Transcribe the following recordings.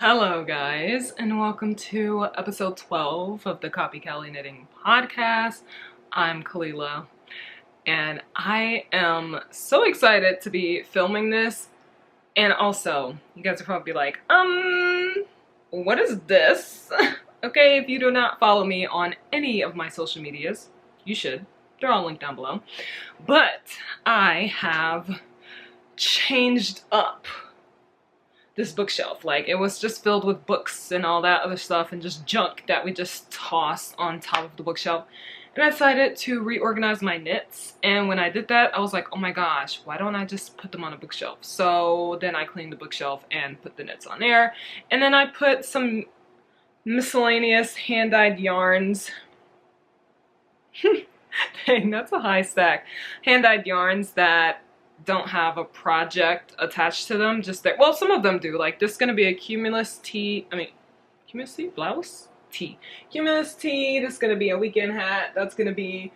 Hello guys, and welcome to episode 12 of the KopyKali Knitting Podcast. I'm Kalila, and I am so excited to be filming this. And also, you guys are probably like, what is this? Okay, if you do not follow me on any of my social medias, you should. They're all linked down below. But I have changed up this bookshelf. Like, it was just filled with books and all that other stuff and just junk that we just tossed on top of the bookshelf. And I decided to reorganize my knits, and when I did that I was like, oh my gosh, why don't I just put them on a bookshelf? So then I cleaned the bookshelf and put the knits on there, and then I put some miscellaneous hand-dyed yarns. Dang, that's a high stack. Hand-dyed yarns that don't have a project attached to them, just that, well, some of them do. Like, this is gonna be a cumulus tee, cumulus tee? Blouse? Tee. Cumulus tee, this is gonna be a weekend hat, this is gonna be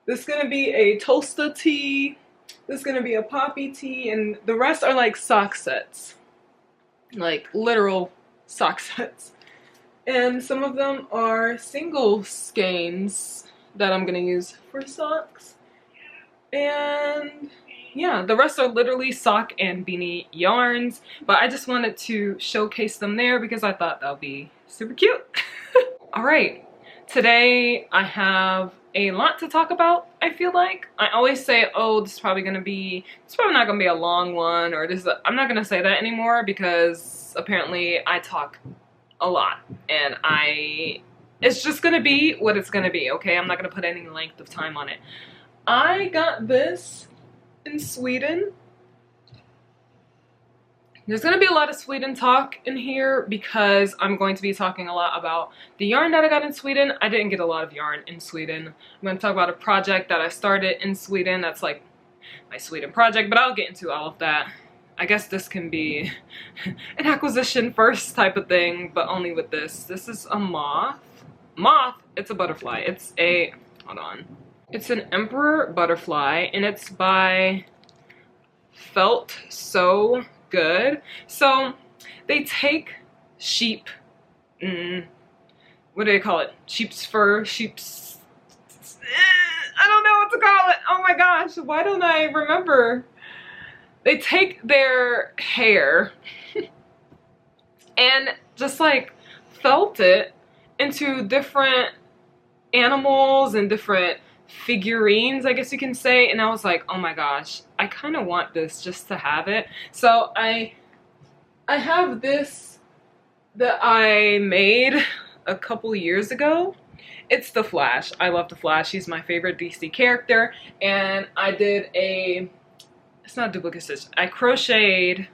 a toaster tee, this is gonna be a poppy tee, and the rest are like sock sets. Like, literal sock sets. And some of them are single skeins that I'm gonna use for socks. And yeah, the rest are literally sock and beanie yarns, but I just wanted to showcase them there because I thought that would be super cute. Alright, today I have a lot to talk about, I feel like. I always say, oh, this is probably not gonna be a long one, or I'm not gonna say that anymore because apparently I talk a lot, and it's just gonna be what it's gonna be, okay? I'm not gonna put any length of time on it. I got this in Sweden. There's going to be a lot of Sweden talk in here because I'm going to be talking a lot about the yarn that I got in Sweden. I didn't get a lot of yarn in Sweden. I'm going to talk about a project that I started in Sweden. That's like my Sweden project, but I'll get into all of that. I guess this can be an acquisition first type of thing, but only with this. This is a moth. It's a butterfly. It's an emperor butterfly, and it's by Felt So Good. So they take sheep, what do they call it? Sheep's fur, I don't know what to call it. Oh my gosh, why don't I remember? They take their hair and just like felt it into different animals and different figurines, I guess you can say, and I was like, oh my gosh, I kind of want this just to have it. So I have this that I made a couple years ago. It's the Flash. I love the Flash. He's my favorite DC character, and I did it's not a duplicate stitch, I crocheted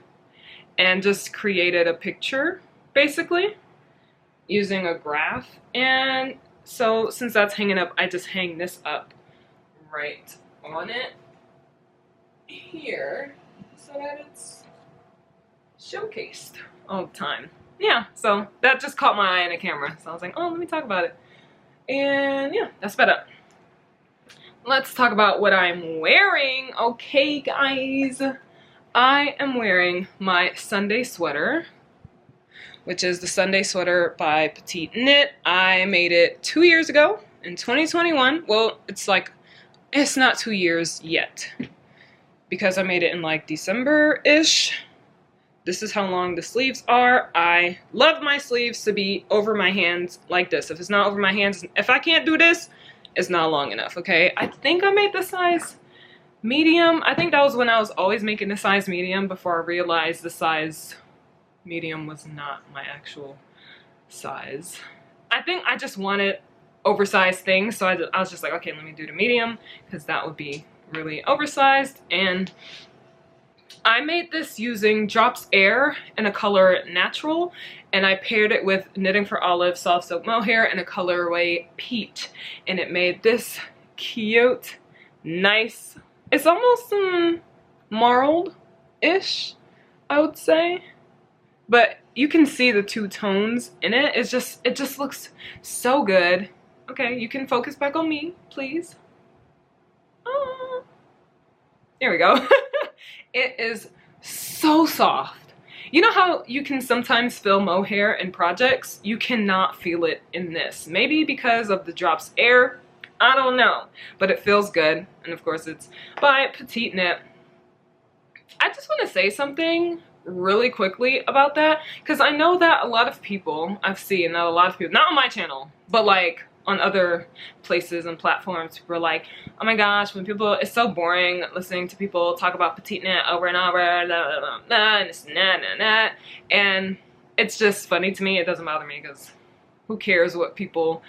and just created a picture basically using a graph. And so since that's hanging up, I just hang this up right on it here so that it's showcased all the time. Yeah, so that just caught my eye in the camera. So I was like, oh, let me talk about it. And yeah, that's about it. Let's talk about what I'm wearing. Okay, guys. I am wearing my Sunday sweater, which is the Sunday sweater by PetiteKnit. I made it 2 years ago in 2021. Well, it's not 2 years yet because I made it in like December-ish. This is how long the sleeves are. I love my sleeves to be over my hands like this. If it's not over my hands, if I can't do this, it's not long enough, okay? I think I made the size medium. I think that was when I was always making the size medium before I realized the size medium was not my actual size. I think I just wanted oversized things, so I was just like, okay, let me do the medium because that would be really oversized. And I made this using Drops Air in a color Natural, and I paired it with Knitting for Olive Soft Silk Mohair in a colorway Peach, and it made this cute, nice, it's almost marled-ish, I would say, but you can see the two tones in it. It just looks so good. Okay, you can focus back on me, please. There we go. It is so soft. You know how you can sometimes feel mohair in projects? You cannot feel it in this. Maybe because of the drops air, I don't know, but it feels good. And of course it's by PetiteKnit. I just want to say something really quickly about that, because I know that a lot of people, I've seen that a lot of people, not on my channel, but like on other places and platforms, people are like, oh my gosh, when people, it's so boring listening to people talk about PetiteKnit over and over, blah, blah, blah, blah, and it's and it's just funny to me. It doesn't bother me, because who cares what people,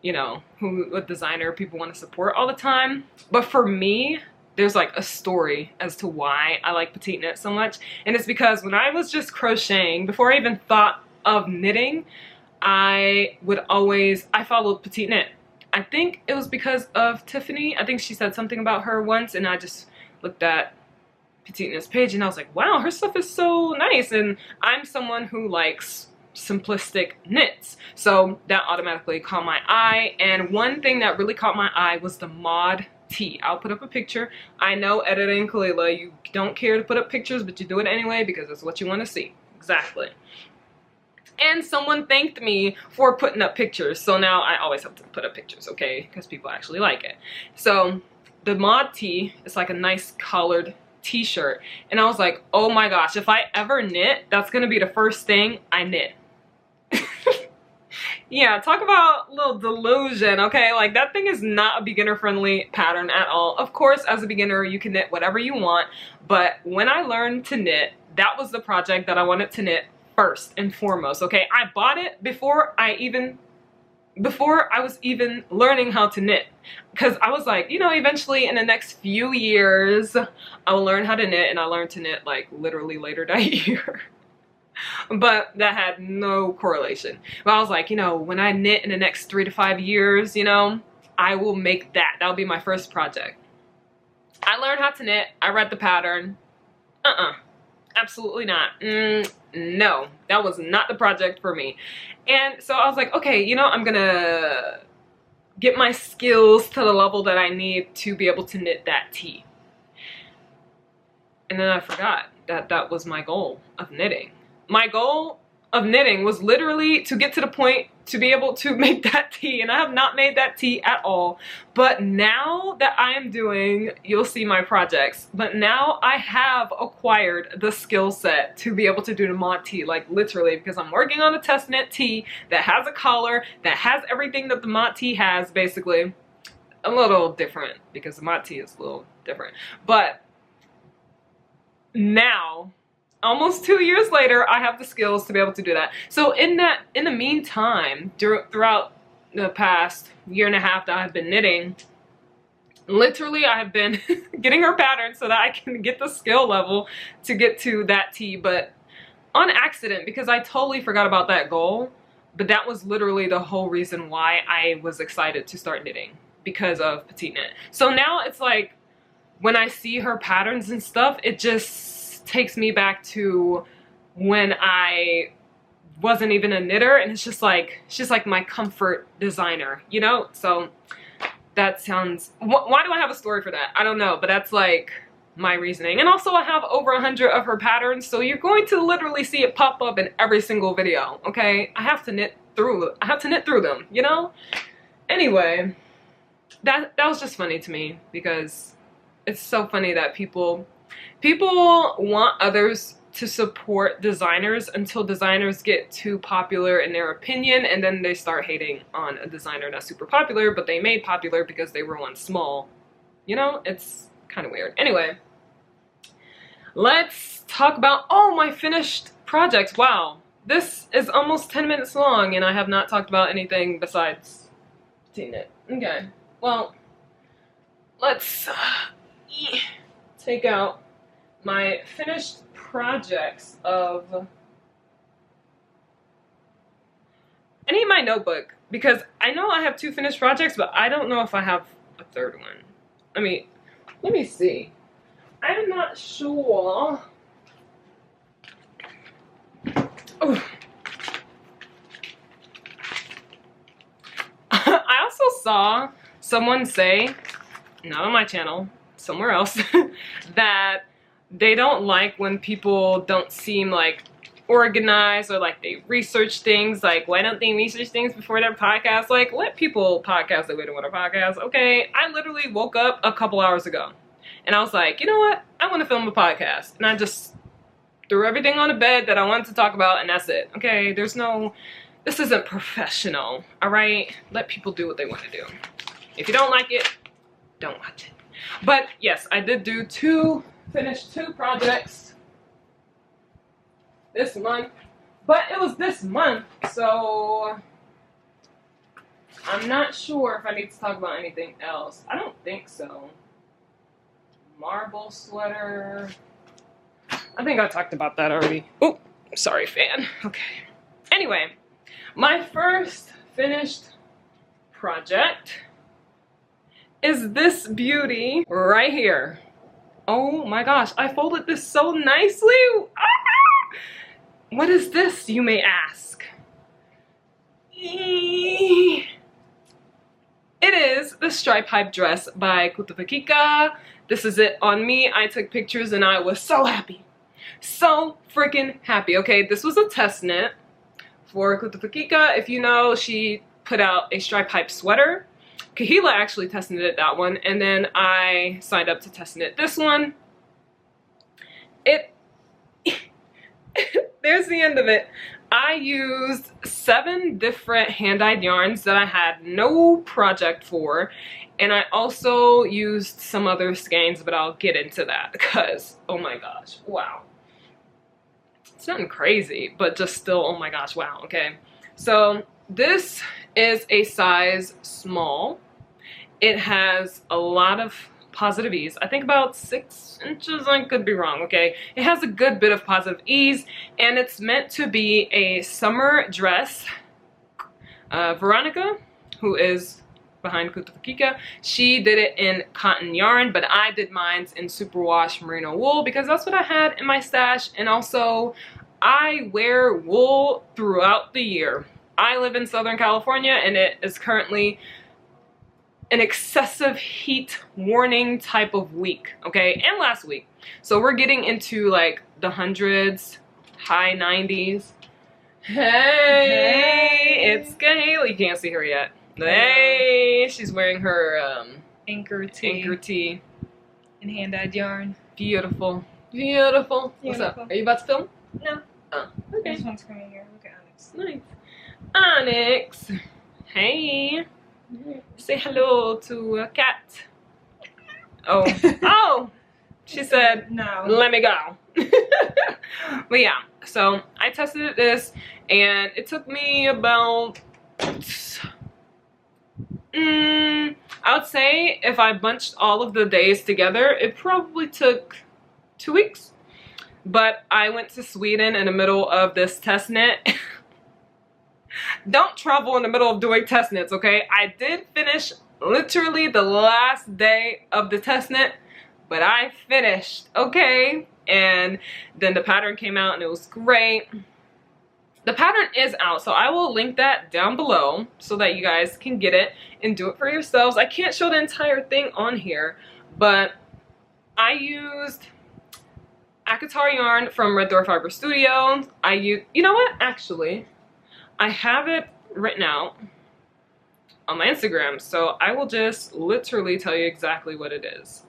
you know, what designer people want to support all the time. But for me, there's like a story as to why I like PetiteKnit so much, and it's because when I was just crocheting, before I even thought of knitting, I followed PetiteKnit. I think it was because of Tiffany. I think she said something about her once, and I just looked at PetiteKnit's page and I was like, wow, her stuff is so nice. And I'm someone who likes simplistic knits, so that automatically caught my eye. And one thing that really caught my eye was the mod tee. I'll put up a picture. I know, editing Kalila, you don't care to put up pictures, but you do it anyway because it's what you want to see. Exactly. And someone thanked me for putting up pictures, so now I always have to put up pictures, okay? Because people actually like it. So the mod tee is like a nice colored t-shirt, and I was like, oh my gosh, if I ever knit, that's gonna be the first thing I knit. Yeah, talk about a little delusion, okay? Like, that thing is not a beginner-friendly pattern at all. Of course, as a beginner, you can knit whatever you want, but when I learned to knit, that was the project that I wanted to knit first and foremost, okay? I bought it before I was even learning how to knit, because I was like, you know, eventually in the next few years, I'll learn how to knit, and I learned to knit like literally later that year. But that had no correlation. But I was like, you know, when I knit in the next 3 to 5 years, you know, I will make that. That'll be my first project. I learned how to knit. I read the pattern. Absolutely not. No, that was not the project for me. And so I was like, okay, you know, I'm gonna get my skills to the level that I need to be able to knit that tee. And then I forgot that that was my goal of knitting. My goal of knitting was literally to get to the point to be able to make that tee, and I have not made that tee at all. But now that I am doing, you'll see my projects, but now I have acquired the skill set to be able to do the mod tee, like literally, because I'm working on a test knit tee that has a collar, that has everything that the mod tee has, basically. A little different, because the mod tee is a little different. But now, almost 2 years later, I have the skills to be able to do that. So in the meantime, throughout the past year and a half that I've been knitting, literally I have been getting her patterns so that I can get the skill level to get to that tee, but on accident, because I totally forgot about that goal. But that was literally the whole reason why I was excited to start knitting, because of PetiteKnit. So now it's like, when I see her patterns and stuff, it just takes me back to when I wasn't even a knitter, and it's just like, she's like my comfort designer, you know? So that sounds, why do I have a story for that? I don't know, but that's like my reasoning. And also I have over 100 of her patterns, so you're going to literally see it pop up in every single video, okay? I have to knit through them, you know? Anyway, that was just funny to me, because it's so funny that people want others to support designers until designers get too popular in their opinion, and then they start hating on a designer that's super popular, but they made popular because they were once small. You know, it's kind of weird. Anyway, let's talk about, oh, my finished projects. Wow, this is almost 10 minutes long, and I have not talked about anything besides PetiteKnit. Okay, well, let's take out my finished projects of, I need my notebook, because I know I have 2 finished projects, but I don't know if I have a 3rd one. I mean, let me see. I'm not sure. Oh. I also saw someone say, not on my channel, somewhere else, that they don't like when people don't seem like organized, or like they research things. Like, why don't they research things before their podcast? Like, let people podcast the way they want to podcast. Okay, I literally woke up a couple hours ago and I was like, you know what? I want to film a podcast. And I just threw everything on the bed that I wanted to talk about, and that's it. Okay, this isn't professional, all right? Let people do what they want to do. If you don't like it, don't watch it. But yes, I did finish two projects this month, but it was this month, so I'm not sure if I need to talk about anything else. I don't think so. Mamba Sweater. I think I talked about that already. Oh, sorry, fan. Okay. Anyway, my first finished project is this beauty right here. Oh my gosh, I folded this so nicely. Ah! What is this, you may ask? It is the Stripe Hype dress by Kutovakika. This is it on me. I took pictures and I was so happy. So freaking happy. Okay, this was a test knit for Kutovakika. If you know, she put out a Stripe Hype sweater. Kahila actually test knitted that one, and then I signed up to test knit this one. There's the end of it. I used 7 different hand-dyed yarns that I had no project for, and I also used some other skeins, but I'll get into that because, oh my gosh, wow. It's nothing crazy, but just still, oh my gosh, wow, okay. So this is a size small. It has a lot of positive ease. I think about 6 inches, I could be wrong, okay? It has a good bit of positive ease, and it's meant to be a summer dress. Veronica, who is behind Kutovakika, she did it in cotton yarn, but I did mine in superwash merino wool because that's what I had in my stash, and also I wear wool throughout the year. I live in Southern California, and it is currently an excessive heat warning type of week, okay, and last week. So we're getting into like the hundreds, high 90s. Hey, it's Kahila. You can't see her yet. Hey, she's wearing her anchor tee and hand-dyed yarn. Beautiful, beautiful. What's up? Are you about to film? No. Oh, okay. This one's coming here. Look at Onyx. Nice. Onyx. Hey. Say hello to a cat. Oh. Oh! She said, no. Let me go. But yeah, so I tested this, and it took me about, I would say if I bunched all of the days together, it probably took 2 weeks. But I went to Sweden in the middle of this test knit. Don't travel in the middle of doing test knits, okay? I did finish literally the last day of the test knit, but I finished, okay? And then the pattern came out and it was great. The pattern is out, so I will link that down below so that you guys can get it and do it for yourselves. I can't show the entire thing on here, but I used Akatar yarn from Red Door Fiber Studio. You know what? Actually, I have it written out on my Instagram, so I will just literally tell you exactly what it is.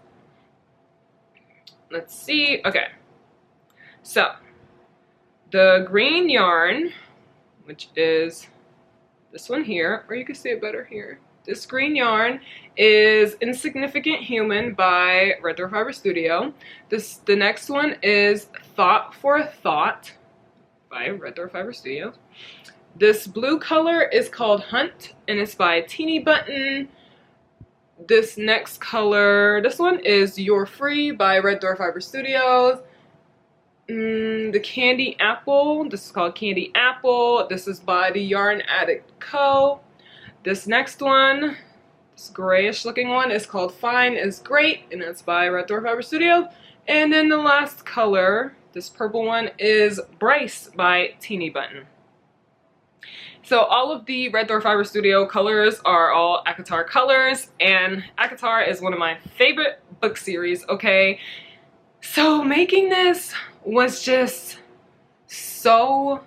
Let's see. Okay. So, the green yarn, which is this one here, or you can see it better here. This green yarn is Insignificant Human by Red Door Fiber Studio. The next one is Thought for a Thought by Red Door Fiber Studio. This blue color is called Hunt, and it's by Teeny Button. This next color, this one is You're Free by Red Door Fiber Studios. The Candy Apple, this is called Candy Apple. This is by the Yarn Addict Co. This next one, this grayish looking one, is called Fine is Great, and that's by Red Door Fiber Studios. And then the last color, this purple one, is Bryce by Teeny Button. So all of the Red Door Fiber Studio colors are all Akatar colors, and Akatar is one of my favorite book series, okay? So making this was just so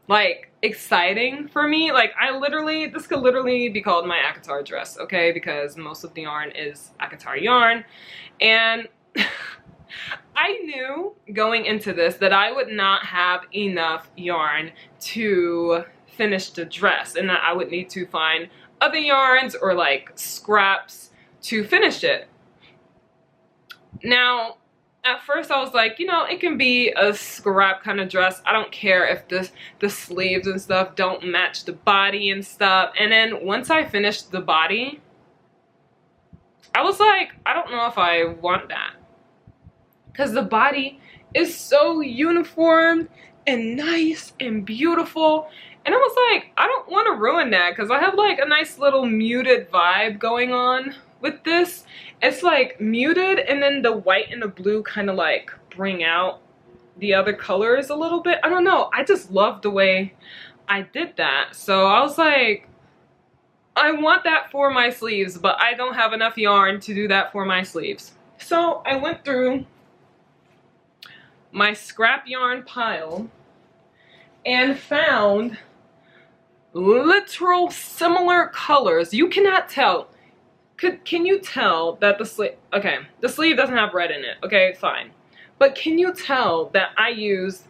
like exciting for me. Like this could literally be called my Akatar dress, okay? Because most of the yarn is Akatar yarn. And I knew going into this that I would not have enough yarn to finish the dress, and that I would need to find other yarns or like scraps to finish it. Now, at first I was like, you know, it can be a scrap kind of dress. I don't care if the sleeves and stuff don't match the body and stuff. And then once I finished the body, I was like, I don't know if I want that. Because the body is so uniform and nice and beautiful. And I was like, I don't want to ruin that, because I have like a nice little muted vibe going on with this. It's like muted, and then the white and the blue kind of like bring out the other colors a little bit. I don't know. I just love the way I did that. So I was like, I want that for my sleeves, but I don't have enough yarn to do that for my sleeves. So I went through my scrap yarn pile and found literal similar colors. You cannot tell. Can you tell that the sleeve, okay, the sleeve doesn't have red in it, okay, fine. But can you tell that I used,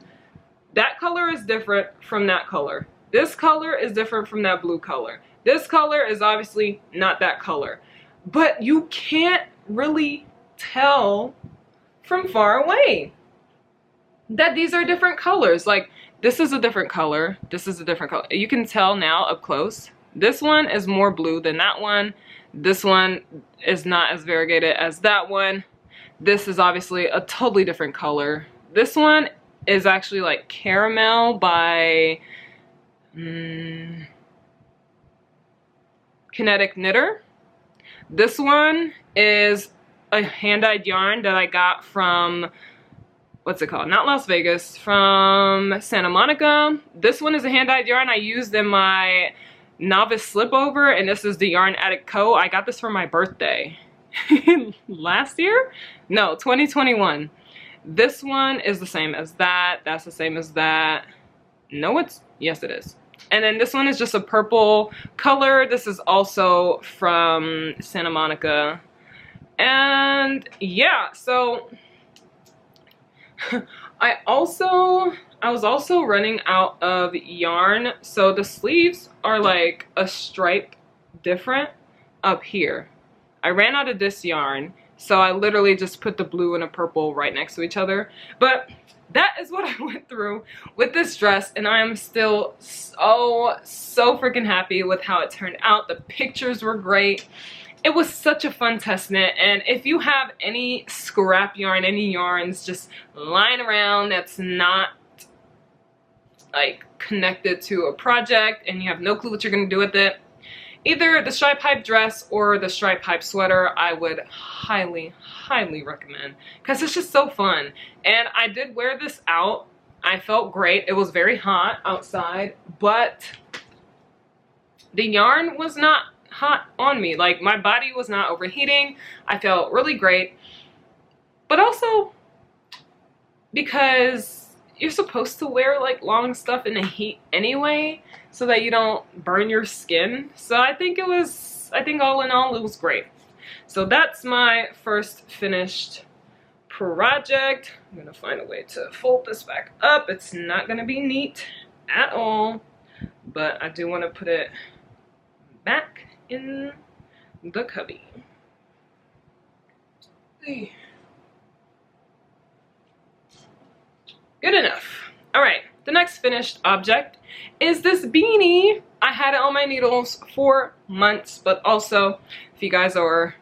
that color is different from that color. This color is different from that blue color. This color is obviously not that color. But you can't really tell from far away that these are different colors. Like, this is a different color. This is a different color. You can tell now up close. This one is more blue than that one. This one is not as variegated as that one. This is obviously a totally different color. This one is actually like caramel by Kinetic Knitter. This one is a hand-dyed yarn that I got from, what's it called? Not Las Vegas, from Santa Monica. This one is a hand-dyed yarn I used in my novice slipover, and this is the Yarn Addict Co. I got this for my birthday last year? No, 2021. This one is the same as that. That's the same as that. No, yes it is. And then this one is just a purple color. This is also from Santa Monica. And yeah, so I was also running out of yarn, so the sleeves are like a stripe different up here. I ran out of this yarn, so I literally just put the blue and the purple right next to each other. But that is what I went through with this dress, and I am still so freaking happy with how it turned out. The pictures were great. It was such a fun test knit, and if you have any scrap yarn, any yarns just lying around that's not like connected to a project and you have no clue what you're gonna do with it, either the stripe hype dress or the stripe hype sweater, I would highly recommend, because it's just so fun. And I did wear this out. I felt great. It was very hot outside, but the yarn was not hot on me. Like, my body was not overheating. I felt really great. But also because you're supposed to wear like long stuff in the heat anyway, so that you don't burn your skin. So I think all in all it was great. So that's my first finished project. I'm gonna find a way to fold this back up. It's not gonna be neat at all, but I do want to put it back in the cubby. Good enough. All right, the next finished object is this beanie. I had it on my needles for months, but also if you guys are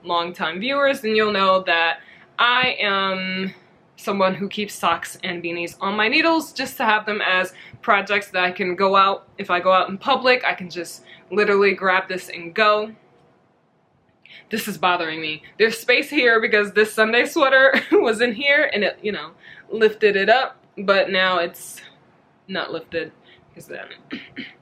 longtime viewers, then you'll know that I am someone who keeps socks and beanies on my needles just to have them as projects that I can go out. If I go out in public, I can just literally grab this and go. This is bothering me. There's space here because this Sunday sweater was in here and it, you know, lifted it up, but now it's not lifted. Is that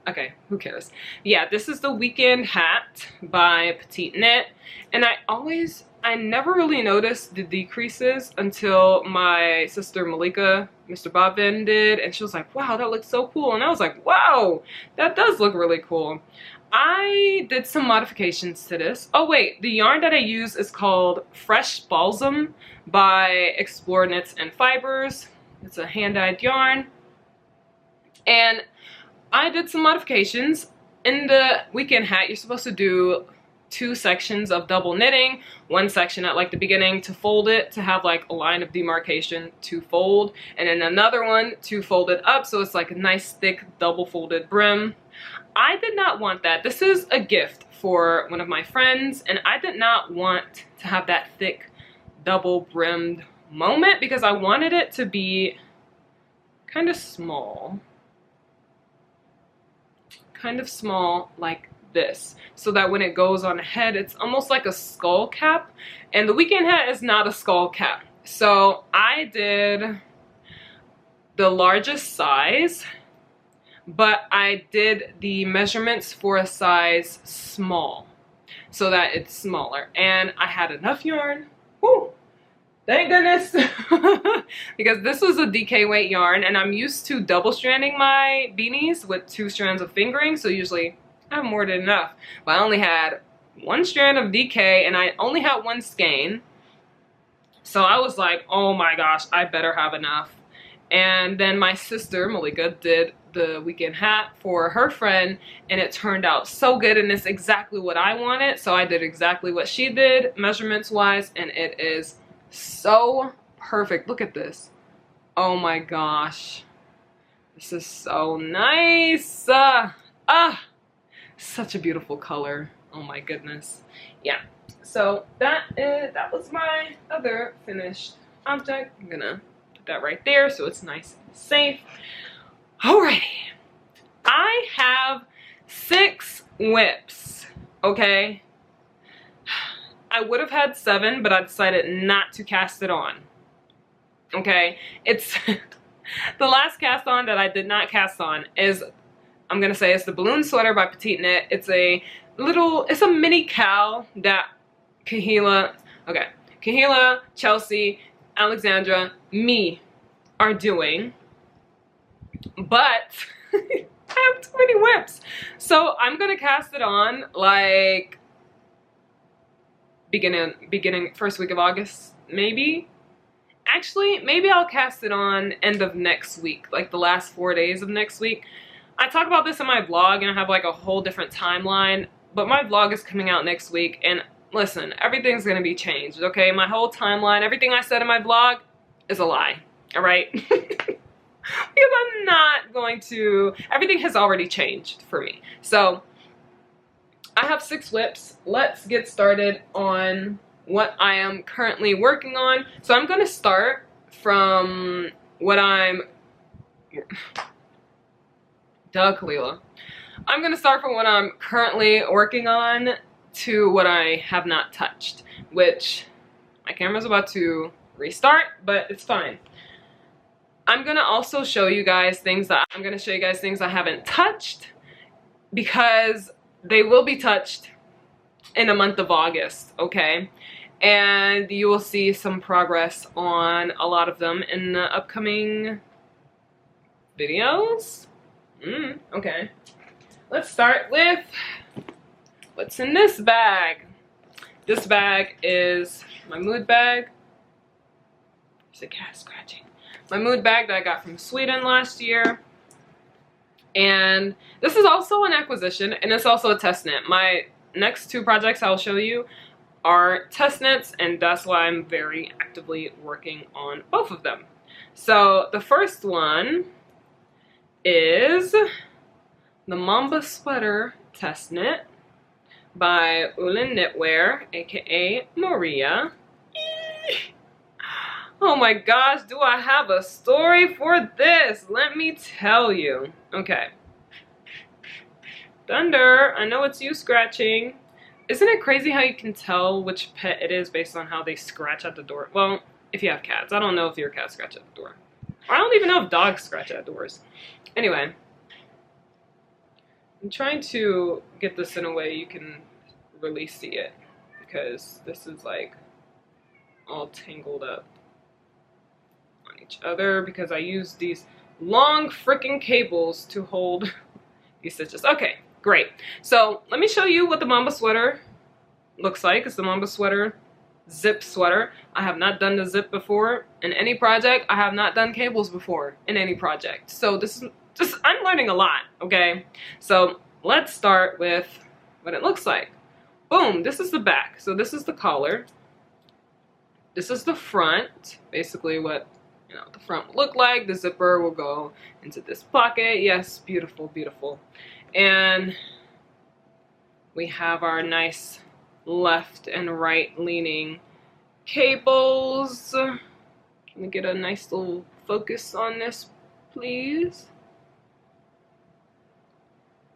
okay, who cares? Yeah, this is the weekend hat by PetiteKnit, and I always I never really noticed the decreases until my sister Malika, Mr. Bobbin, did, and she was like, wow, that looks so cool. And I was like, wow, that does look really cool. I did some modifications to this. Oh wait, the yarn that I use is called Fresh Balsam by Explore Knits and Fibers. It's a hand-dyed yarn. And I did some modifications. In the weekend hat, you're supposed to do 2 sections of double knitting, 1 section at like the beginning to fold it, to have like a line of demarcation to fold, and then another one to fold it up so it's like a nice thick double folded brim. I did not want that. This is a gift for one of my friends, and I did not want to have that thick double brimmed moment because I wanted it to be kind of small like this, so that when it goes on the head, it's almost like a skull cap. And the weekend hat is not a skull cap. So I did the largest size, but I did the measurements for a size small so that it's smaller. And I had enough yarn. Woo! Thank goodness. Because this was a DK weight yarn, and I'm used to double stranding my beanies with 2 strands of fingering, so usually I have more than enough. But I only had 1 strand of DK, and I only had 1 skein. So I was like, oh my gosh, I better have enough. And then my sister, Malika, did the weekend hat for her friend, and it turned out so good, and it's exactly what I wanted. So I did exactly what she did, measurements-wise, and it is so perfect. Look at this. Oh my gosh. This is so nice. Such a beautiful color. Oh my goodness. Yeah. So that was my other finished object. I'm gonna put that right there so it's nice and safe. Alrighty. I have 6 WIPS. Okay. I would have had 7, but I decided not to cast it on. Okay, it's the last cast on that I did not cast on is, I'm gonna say, it's the Lyon Sweater by PetiteKnit. It's a mini cowl that Kahila, Chelsea, Alexandra, me are doing, but I have too many WIPS. So I'm gonna cast it on like beginning first week of August, maybe. Actually, maybe I'll cast it on end of next week, like the last 4 days of next week. I talk about this in my vlog, and I have like a whole different timeline, but my vlog is coming out next week, and listen, everything's gonna be changed, okay? My whole timeline, everything I said in my vlog is a lie, all right? Because I'm not going to, everything has already changed for me. So I have 6 WIPS. Let's get started on what I am currently working on. So I'm going to start from what I'm... Kalila. I'm going to start from what I'm currently working on to what I have not touched, which my camera's about to restart, but it's fine. I'm going to also show you guys things that I haven't touched, because they will be touched in the month of August, okay? And you will see some progress on a lot of them in the upcoming videos. Okay. Let's start with what's in this bag. This bag is my mood bag. There's a cat scratching. My mood bag that I got from Sweden last year. And this is also an acquisition, and it's also a test knit. My next 2 projects I'll show you are test knits, and that's why I'm very actively working on both of them. So the first one is the Mamba Sweater test knit by Ullenknitwear, aka Maria. Oh my gosh, do I have a story for this? Let me tell you. Okay. Thunder, I know it's you scratching. Isn't it crazy how you can tell which pet it is based on how they scratch at the door? Well, if you have cats. I don't know if your cat scratch at the door. I don't even know if dogs scratch at doors. Anyway. I'm trying to get this in a way you can really see it, because this is like all tangled up on each other because I use these long freaking cables to hold these stitches. Okay, great. So let me show you what the Mamba sweater looks like. It's the Mamba Sweater zip sweater. I have not done the zip before in any project. I have not done cables before in any project. So this is just, I'm learning a lot, okay? So let's start with what it looks like. Boom, this is the back. So this is the collar. This is the front, basically what, you know, the front will look like. The zipper will go into this pocket. Yes, beautiful, beautiful. And we have our nice left and right leaning cables. Can we get a nice little focus on this, please?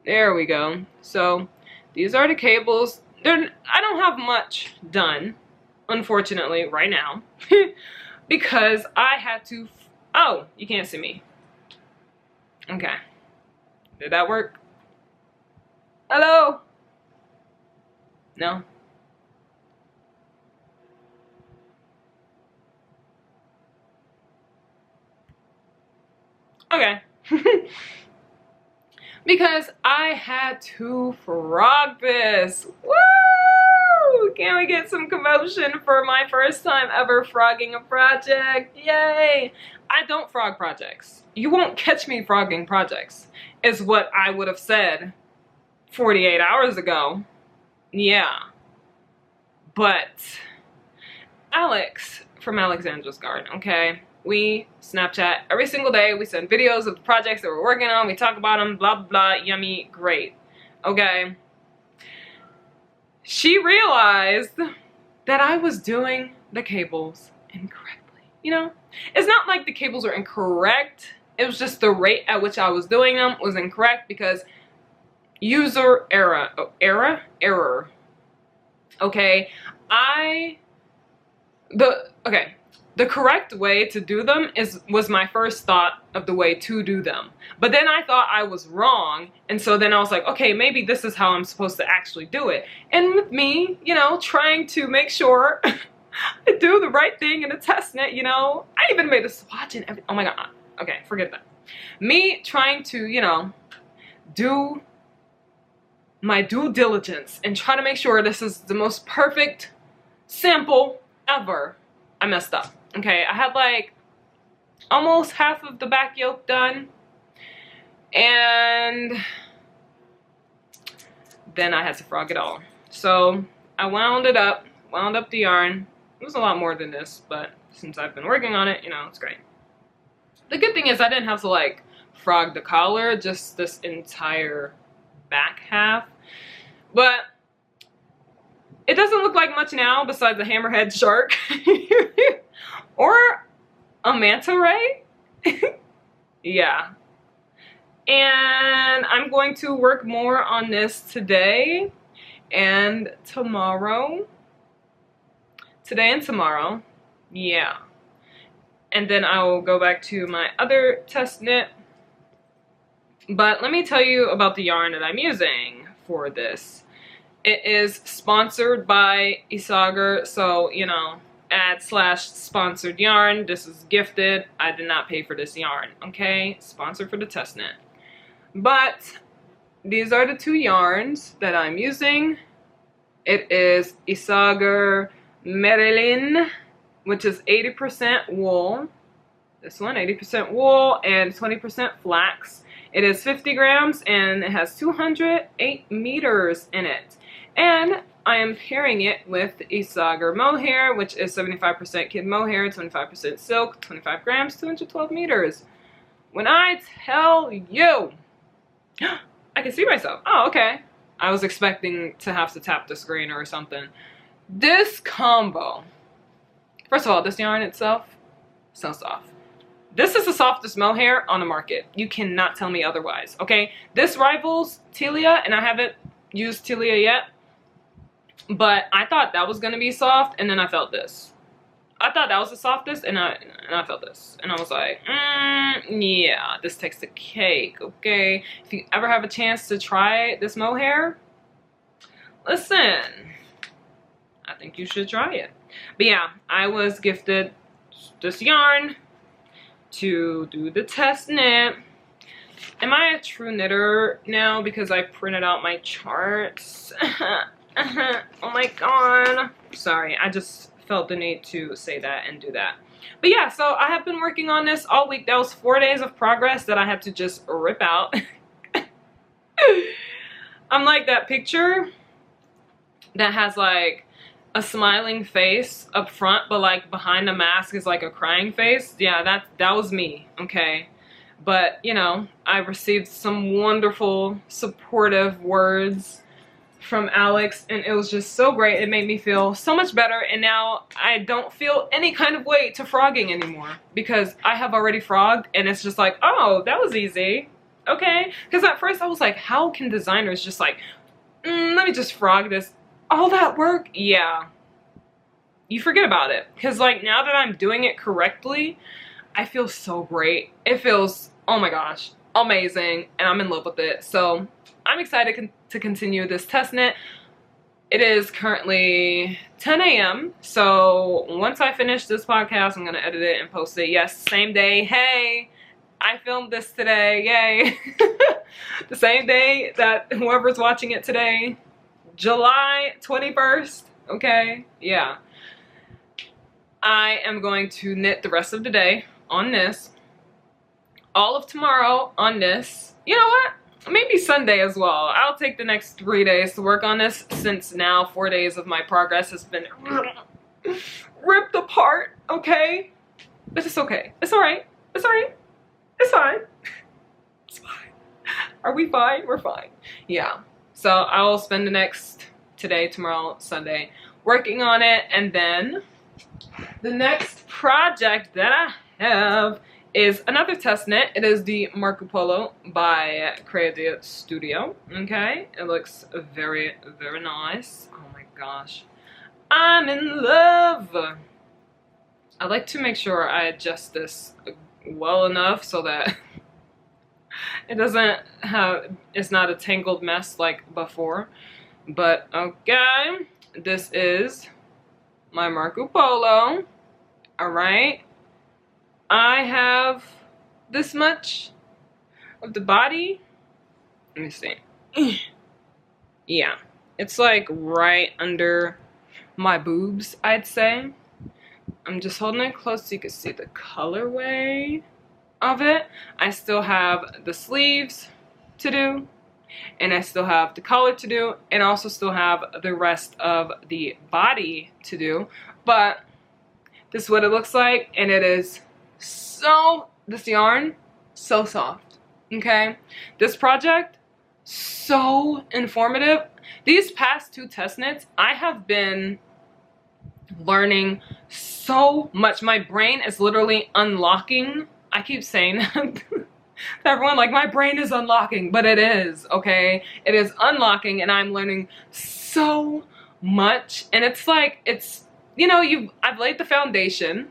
There we go. So these are the cables. I don't have much done, unfortunately, right now, because I had to, oh, you can't see me. Okay. Did that work? Hello? No? Okay. Because I had to frog this. Woo! Can we get some commotion for my first time ever frogging a project? Yay! I don't frog projects. You won't catch me frogging projects, is what I would have said 48 hours ago. Yeah. But Alex from Alexandra's Garden, okay? We Snapchat every single day. We send videos of the projects that we're working on. We talk about them, blah, blah, blah, yummy, great. Okay. She realized that I was doing the cables incorrectly. You know, it's not like the cables are incorrect. It was just the rate at which I was doing them was incorrect because user error. Oh, error. Okay. The correct way to do them was my first thought of the way to do them. But then I thought I was wrong, and so then I was like, okay, maybe this is how I'm supposed to actually do it. And with me, you know, trying to make sure I do the right thing in a test knit, you know, I even made a swatch and everything. Oh my god. Okay, forget that. Me trying to, you know, do my due diligence and try to make sure this is the most perfect sample ever. I messed up. Okay, I had like almost half of the back yoke done, and then I had to frog it all. So I wound up the yarn. It was a lot more than this, but since I've been working on it, you know, it's great. The good thing is I didn't have to like frog the collar, just this entire back half. But it doesn't look like much now besides the hammerhead shark or a manta ray. Yeah. And I'm going to work more on this today and tomorrow. Today and tomorrow. Yeah. And then I will go back to my other test knit. But let me tell you about the yarn that I'm using for this. It is sponsored by Isager, so, you know, ad/sponsored yarn. This is gifted. I did not pay for this yarn, okay? Sponsored for the test knit. But these are the two yarns that I'm using. It is Isager Marilyn, which is 80% wool. This one, 80% wool and 20% flax. It is 50 grams and it has 208 meters in it. And I am pairing it with Isager mohair, which is 75% kid mohair, 25% silk, 25 grams, 212 meters. When I tell you, I can see myself. Oh, okay. I was expecting to have to tap the screen or something. This combo, first of all, this yarn itself, so soft. This is the softest mohair on the market. You cannot tell me otherwise, okay? This rivals Tilia, and I haven't used Tilia yet. But I thought that was gonna be soft, and then I felt this. I thought that was the softest, and I felt this. And I was like, yeah, this takes the cake, okay? If you ever have a chance to try this mohair, listen. I think you should try it. But yeah, I was gifted this yarn to do the test knit. Am I a true knitter now because I printed out my charts? Oh my god. Sorry, I just felt the need to say that and do that. But yeah, so I have been working on this all week. That was 4 days of progress that I had to just rip out. I'm like that picture that has like a smiling face up front, but like behind the mask is like a crying face. Yeah, that was me, okay? But, you know, I received some wonderful, supportive words from Alex, and it was just so great. It made me feel so much better, and now I don't feel any kind of weight to frogging anymore because I have already frogged, and it's just like, oh, that was easy. Okay? Because at first I was like, how can designers just like, let me just frog this. All that work? Yeah. You forget about it. Because like now that I'm doing it correctly, I feel so great. It feels, oh my gosh, amazing, and I'm in love with it. So I'm excited to continue this test knit. It is currently 10 a.m. So once I finish this podcast, I'm going to edit it and post it. Yes, same day. Hey, I filmed this today. Yay. The same day that whoever's watching it today, July 21st. Okay, yeah. I am going to knit the rest of the day on this. All of tomorrow on this. You know what? Maybe Sunday as well. I'll take the next 3 days to work on this since now 4 days of my progress has been ripped apart, okay? But it's okay. It's alright. It's alright. It's fine. It's fine. Are we fine? We're fine. Yeah. So I will spend the next today, tomorrow, Sunday working on it, and then the next project that I have is another test knit. It is the Marcu Polo by Creadia Studio. Okay, it looks very, very nice. Oh my gosh, I'm in love. I like to make sure I adjust this well enough so that it doesn't have, it's not a tangled mess like before. But okay, this is my Marcu Polo. All right. I have this much of the body. Let me see. Yeah, it's like right under my boobs, I'd say. I'm just holding it close so you can see the colorway of it. I still have the sleeves to do, and I still have the collar to do, and also still have the rest of the body to do. But this is what it looks like, and it is so, this yarn, so soft, okay? This project, so informative. These past 2 test knits, I have been learning so much. My brain is literally unlocking. I keep saying that to everyone, like, my brain is unlocking, but it is, okay? It is unlocking, and I'm learning so much, and it's like, it's, you know, I've laid the foundation.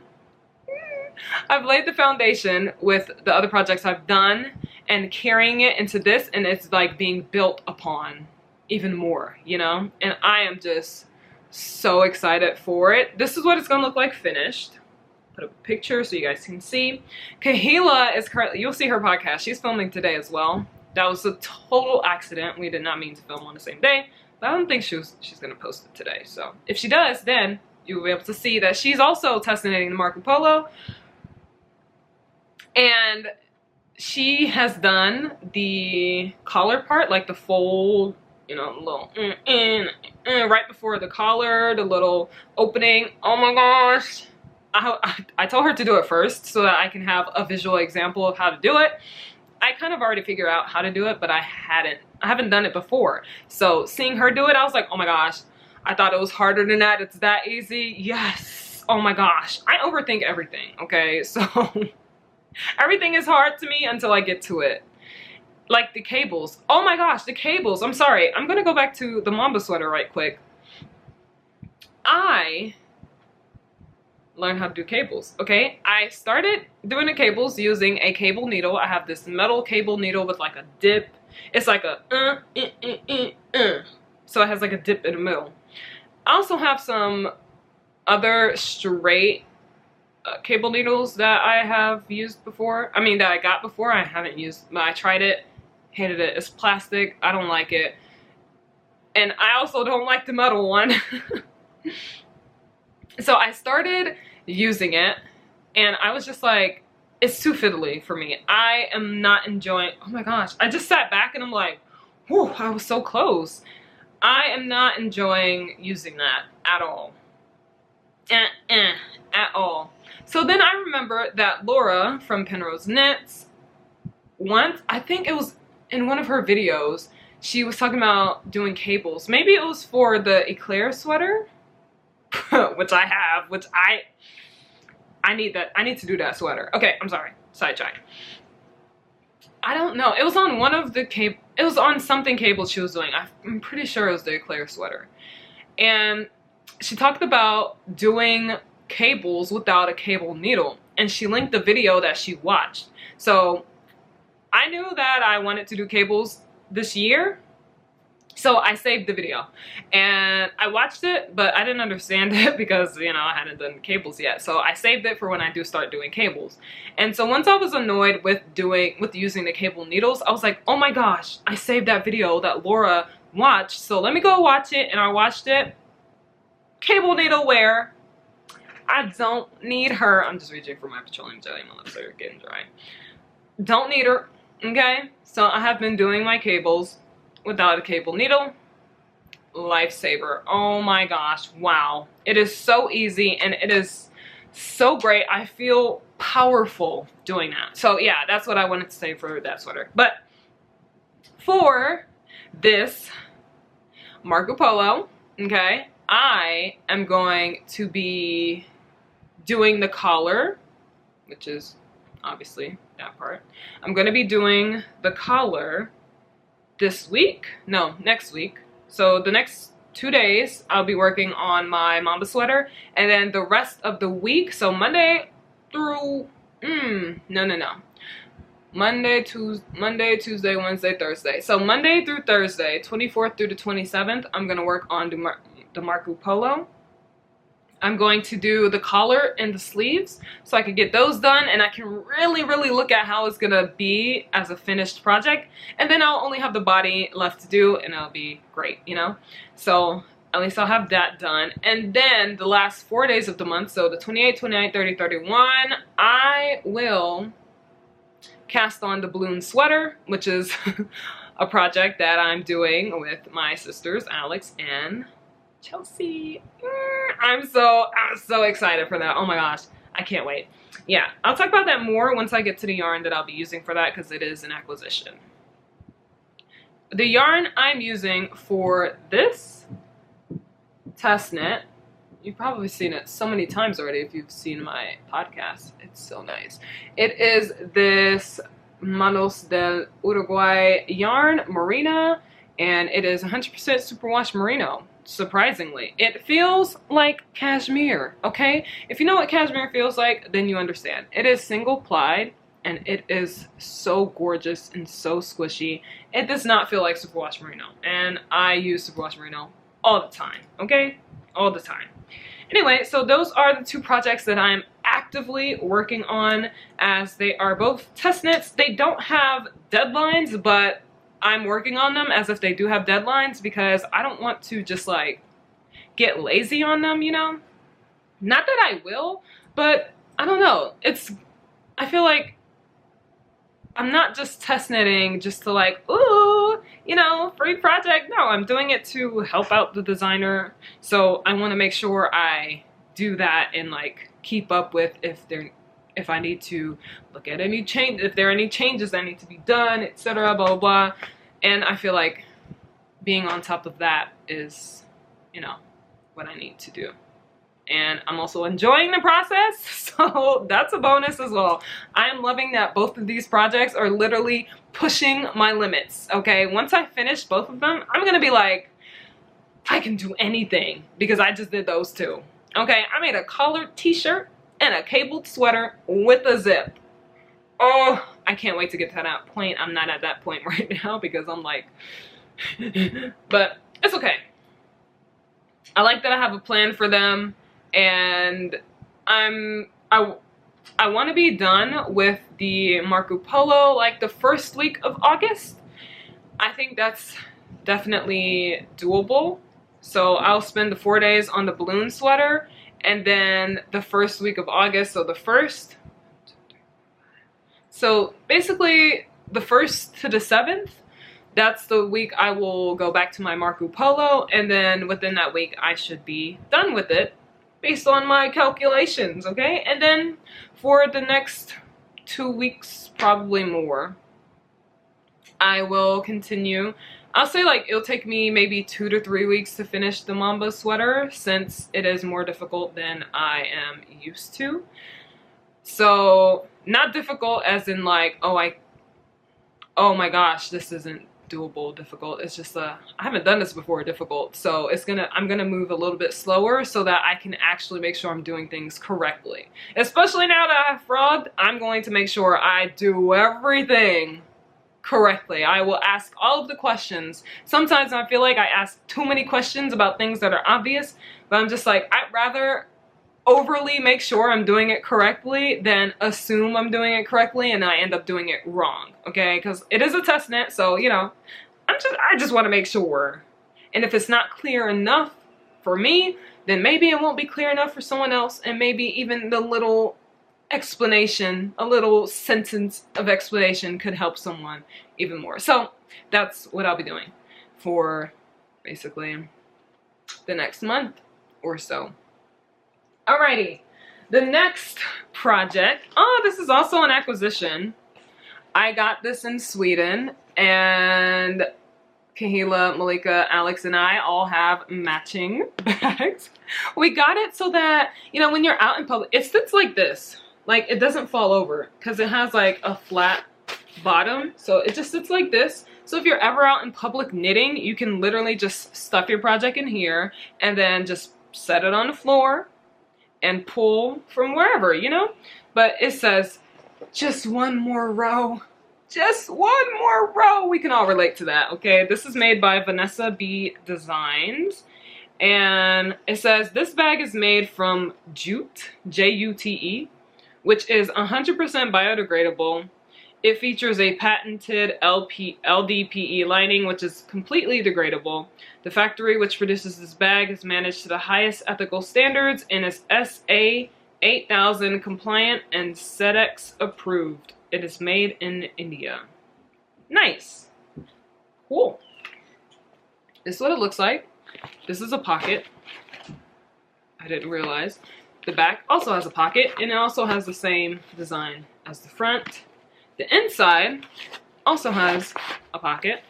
I've laid the foundation with the other projects I've done and carrying it into this, and it's like being built upon even more, you know? And I am just so excited for it. This is what it's gonna look like finished. Put up a picture so you guys can see. Kahila is currently, you'll see her podcast. She's filming today as well. That was a total accident. We did not mean to film on the same day, but I don't think she's gonna post it today. So if she does, then you'll be able to see that she's also test knitting the Marcu Polo. And she has done the collar part, like the fold, you know, little right before the collar, the little opening. Oh my gosh. I told her to do it first so that I can have a visual example of how to do it. I kind of already figured out how to do it, but I haven't done it before. So seeing her do it, I was like, oh my gosh, I thought it was harder than that. It's that easy. Yes. Oh my gosh. I overthink everything, okay? So everything is hard to me until I get to it. Like the cables. Oh my gosh, the cables. I'm sorry. I'm gonna go back to the Mamba Sweater right quick. I learned how to do cables, okay? I started doing the cables using a cable needle. I have this metal cable needle with like a dip. It's like a so it has like a dip in the middle. I also have some other straight cable needles that I have used before. I mean, that I got before. I haven't used, but I tried it, hated it. It's plastic. I don't like it. And I also don't like the metal one. So I started using it, and I was just like, it's too fiddly for me. I am not enjoying, oh my gosh. I just sat back and I'm like, whew, I was so close. I am not enjoying using that at all. At all. So then I remember that Laura from Penrose Knits, once, I think it was in one of her videos, she was talking about doing cables. Maybe it was for the Eclair sweater, which I have, which I need that. I need to do that sweater. Okay, I'm sorry. Sidetrack. I don't know. It was on one of the cable. It was on something cable she was doing. I'm pretty sure it was the Eclair sweater. And she talked about doing cables without a cable needle. And she linked the video that she watched. So I knew that I wanted to do cables this year. So I saved the video and I watched it, but I didn't understand it because, you know, I hadn't done cables yet. So I saved it for when I do start doing cables. And so once I was annoyed with using the cable needles, I was like, oh my gosh, I saved that video that Laura watched. So let me go watch it. And I watched it. Cable needle wear. I don't need her. I'm just reaching for my petroleum jelly. My lips are getting dry. Don't need her. Okay. So I have been doing my cables without a cable needle. Lifesaver. Oh my gosh. Wow. It is so easy and it is so great. I feel powerful doing that. So yeah, that's what I wanted to say for that sweater. But for this Marcu Polo, okay, I am going to be doing the collar, which is obviously that part. I'm going to be doing the collar this week, no, next week. So the next 2 days I'll be working on my Mamba sweater, and then the rest of the week, so Monday through Monday, Tuesday, Wednesday, Thursday. So Monday through Thursday, 24th through the 27th, I'm gonna work on the Marcu Polo. I'm going to do the collar and the sleeves so I can get those done and I can really look at how it's gonna be as a finished project. And then I'll only have the body left to do and it'll be great, you know? So at least I'll have that done. And then the last 4 days of the month, so the 28th, 29th, 30th, 31, I will cast on the Lyon Sweater, which is a project that I'm doing with my sisters, Alex and Chelsea. I'm so excited for that. Oh my gosh, I can't wait. Yeah, I'll talk about that more once I get to the yarn that I'll be using for that because it is an acquisition. The yarn I'm using for this test knit, you've probably seen it so many times already if you've seen my podcast. It's so nice. It is this Manos del Uruguay yarn, Merino, and it is 100% superwash merino. Surprisingly, it feels like cashmere. Okay, if you know what cashmere feels like, then you understand. It is single plied and it is so gorgeous and so squishy. It does not feel like superwash merino, and I use superwash merino all the time. Okay, all the time. Anyway, so those are the two projects that I'm actively working on, as they are both test knits. They don't have deadlines, but I'm working on them as if they do have deadlines because I don't want to just like get lazy on them, you know? Not that I will, but I don't know. I feel like I'm not just test knitting just to like, ooh, you know, free project. No, I'm doing it to help out the designer. So I want to make sure I do that and like keep up with if I need to look at any change, if there are any changes that need to be done, etc., blah, blah, blah. And I feel like being on top of that is, you know, what I need to do. And I'm also enjoying the process, so that's a bonus as well. I am loving that both of these projects are literally pushing my limits, okay? Once I finish both of them, I'm gonna be like, I can do anything because I just did those two. Okay, I made a collared t-shirt and a cabled sweater with a zip. Oh, I can't wait to get to that point. I'm not at that point right now because I'm like, but it's okay. I like that I have a plan for them, and I want to be done with the Marcu Polo like the first week of August. I think that's definitely doable. So I'll spend the 4 days on the balloon sweater, and then the first week of August, so the 1st. So basically the 1st to the 7th, that's the week I will go back to my Marcu Polo, and then within that week I should be done with it based on my calculations, okay? And then for the next 2 weeks, probably more, I will continue. I'll say like it'll take me maybe 2 to 3 weeks to finish the Mamba sweater, since it is more difficult than I am used to. So not difficult as in like, oh my gosh, this isn't doable difficult. It's just I haven't done this before difficult. So I'm gonna move a little bit slower so that I can actually make sure I'm doing things correctly. Especially now that I've frogged, I'm going to make sure I do everything correctly. I will ask all of the questions. Sometimes I feel like I ask too many questions about things that are obvious, but I'm just like, I'd rather overly make sure I'm doing it correctly than assume I'm doing it correctly and I end up doing it wrong, okay? Because it is a test knit, so you know, I just want to make sure. And if it's not clear enough for me, then maybe it won't be clear enough for someone else, and maybe even the little explanation, a little sentence of explanation could help someone even more. So that's what I'll be doing for basically the next month or so. Alrighty, the next project, oh, this is also an acquisition. I got this in Sweden, and Kahila, Malika, Alex, and I all have matching bags. We got it so that, you know, when you're out in public, it sits like this. Like, it doesn't fall over because it has like a flat bottom. So it just sits like this. So if you're ever out in public knitting, you can literally just stuff your project in here and then just set it on the floor and pull from wherever, you know? But it says, just one more row. Just one more row. We can all relate to that, okay? This is made by Vanessa B Designs. And it says, this bag is made from jute, J-U-T-E, which is 100% biodegradable. It features a patented LDPE lining, which is completely degradable. The factory which produces this bag is managed to the highest ethical standards and is SA 8000 compliant and SEDEX approved. It is made in India. Nice. Cool. This is what it looks like. This is a pocket. I didn't realize. The back also has a pocket, and it also has the same design as the front. The inside also has a pocket.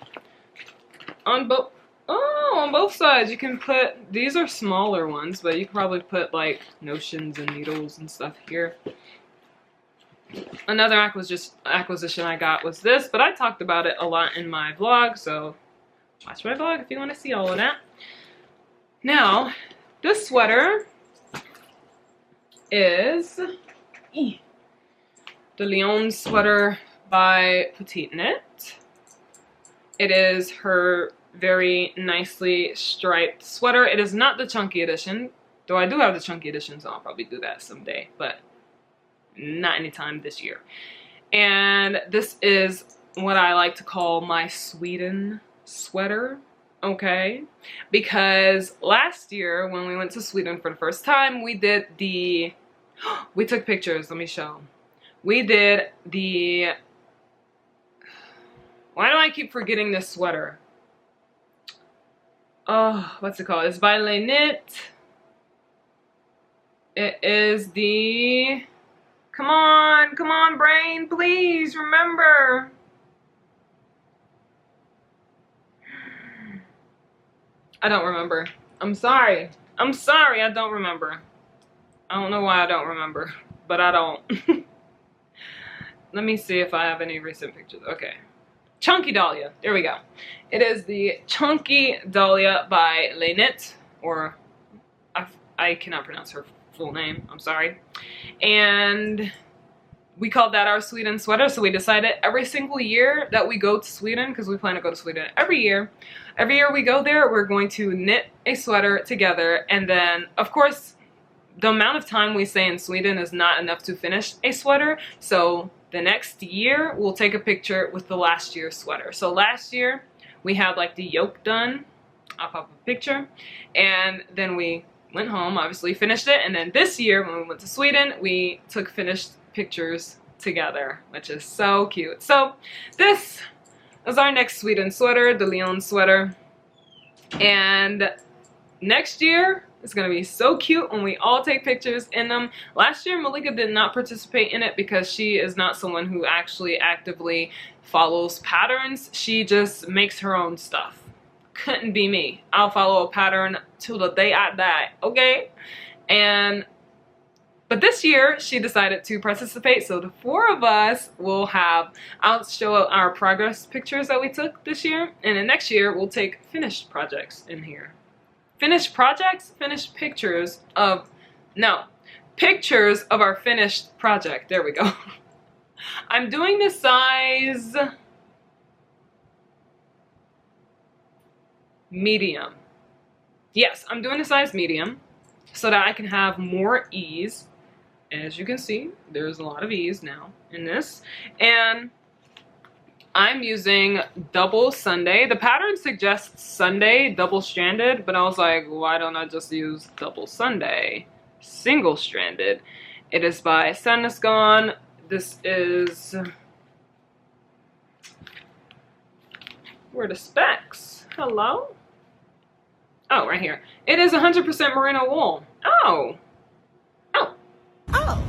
On both sides you can put, these are smaller ones, but you can probably put like notions and needles and stuff here. Another acquisition I got was this, but I talked about it a lot in my vlog, so watch my vlog if you want to see all of that. Now, this sweater is the Lyon Sweater by PetiteKnit. It is her very nicely striped sweater. It is not the chunky edition, though I do have the chunky edition, so I'll probably do that someday, but not anytime this year. And this is what I like to call my Sweden sweater, okay? Because last year when we went to Sweden for the first time, we did the, we took pictures, let me show. We did the, why do I keep forgetting this sweater? Oh, what's it called? It's by Ullenknit. It is the, come on brain, please remember. I don't remember. I'm sorry, I don't remember. I don't know why I don't remember, but I don't. Let me see if I have any recent pictures. Okay. Chunky Dahlia. There we go. It is the Chunky Dahlia by Ullenknit, or I cannot pronounce her full name. I'm sorry. And we called that our Sweden sweater. So we decided every single year that we go to Sweden, because we plan to go to Sweden every year we go there, we're going to knit a sweater together. And then, of course, the amount of time we stay in Sweden is not enough to finish a sweater. So the next year, we'll take a picture with the last year's sweater. So last year, we had like the yoke done. I'll pop a picture. And then we went home, obviously finished it. And then this year, when we went to Sweden, we took finished pictures together, which is so cute. So this is our next Sweden sweater, the Lyon Sweater. And next year, it's gonna be so cute when we all take pictures in them. Last year, Malika did not participate in it because she is not someone who actually actively follows patterns. She just makes her own stuff. Couldn't be me. I'll follow a pattern till the day I die, okay? But this year, she decided to participate, so the 4 of us will have, I'll show our progress pictures that we took this year, and then next year, we'll take finished projects in here. Finished projects? Finished pictures of, no, pictures of our finished project. There we go. I'm doing the size medium. Yes, I'm doing the size medium so that I can have more ease. As you can see, there's a lot of ease now in this. And I'm using double Sunday. The pattern suggests Sunday, double stranded, but I was like, why don't I just use double Sunday, single stranded? It is by Sandnesgone. This is, where are the specs? Hello? Oh, right here. It is 100% merino wool. Oh. Oh. Oh.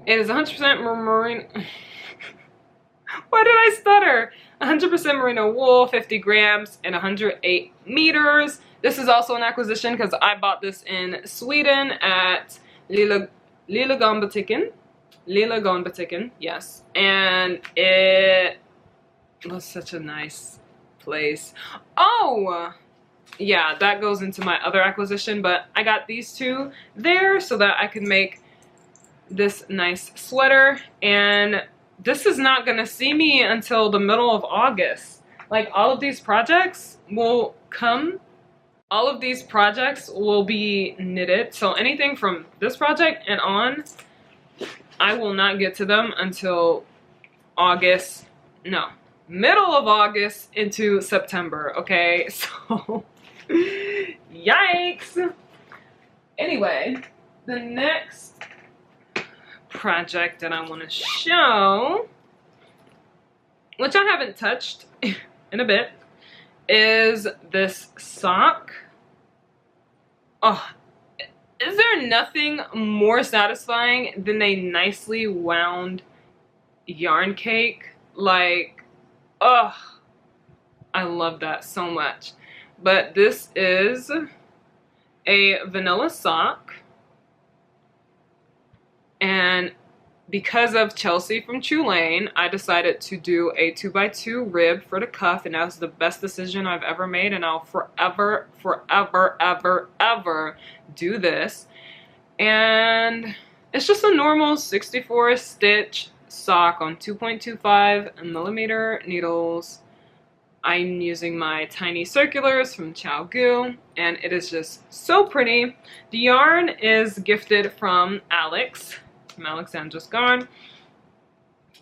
It is 100% merino. Why did I stutter? 100% merino wool, 50 grams, and 108 meters. This is also an acquisition because I bought this in Sweden at Lilla Gonbutiken. Lilla Gonbutiken, yes. And it was such a nice place. Oh! Yeah, that goes into my other acquisition, but I got these 2 there so that I could make this nice sweater. And this is not gonna see me until the middle of August. Like, all of these projects will come, all of these projects will be knitted. So anything from this project and on, I will not get to them until August, no, middle of August into September, okay? So, yikes! Anyway, the next project that I want to show, which I haven't touched in a bit, is this sock. Oh, is there nothing more satisfying than a nicely wound yarn cake? Like, oh, I love that so much. But this is a vanilla sock. And because of Chelsea from Tulane, I decided to do a 2x2 rib for the cuff, and that was the best decision I've ever made, and I'll forever, forever, ever, ever do this. And it's just a normal 64 stitch sock on 2.25 millimeter needles. I'm using my tiny circulars from ChowGoo, and it is just so pretty. The yarn is gifted from Alex, from Alexandra's Garn,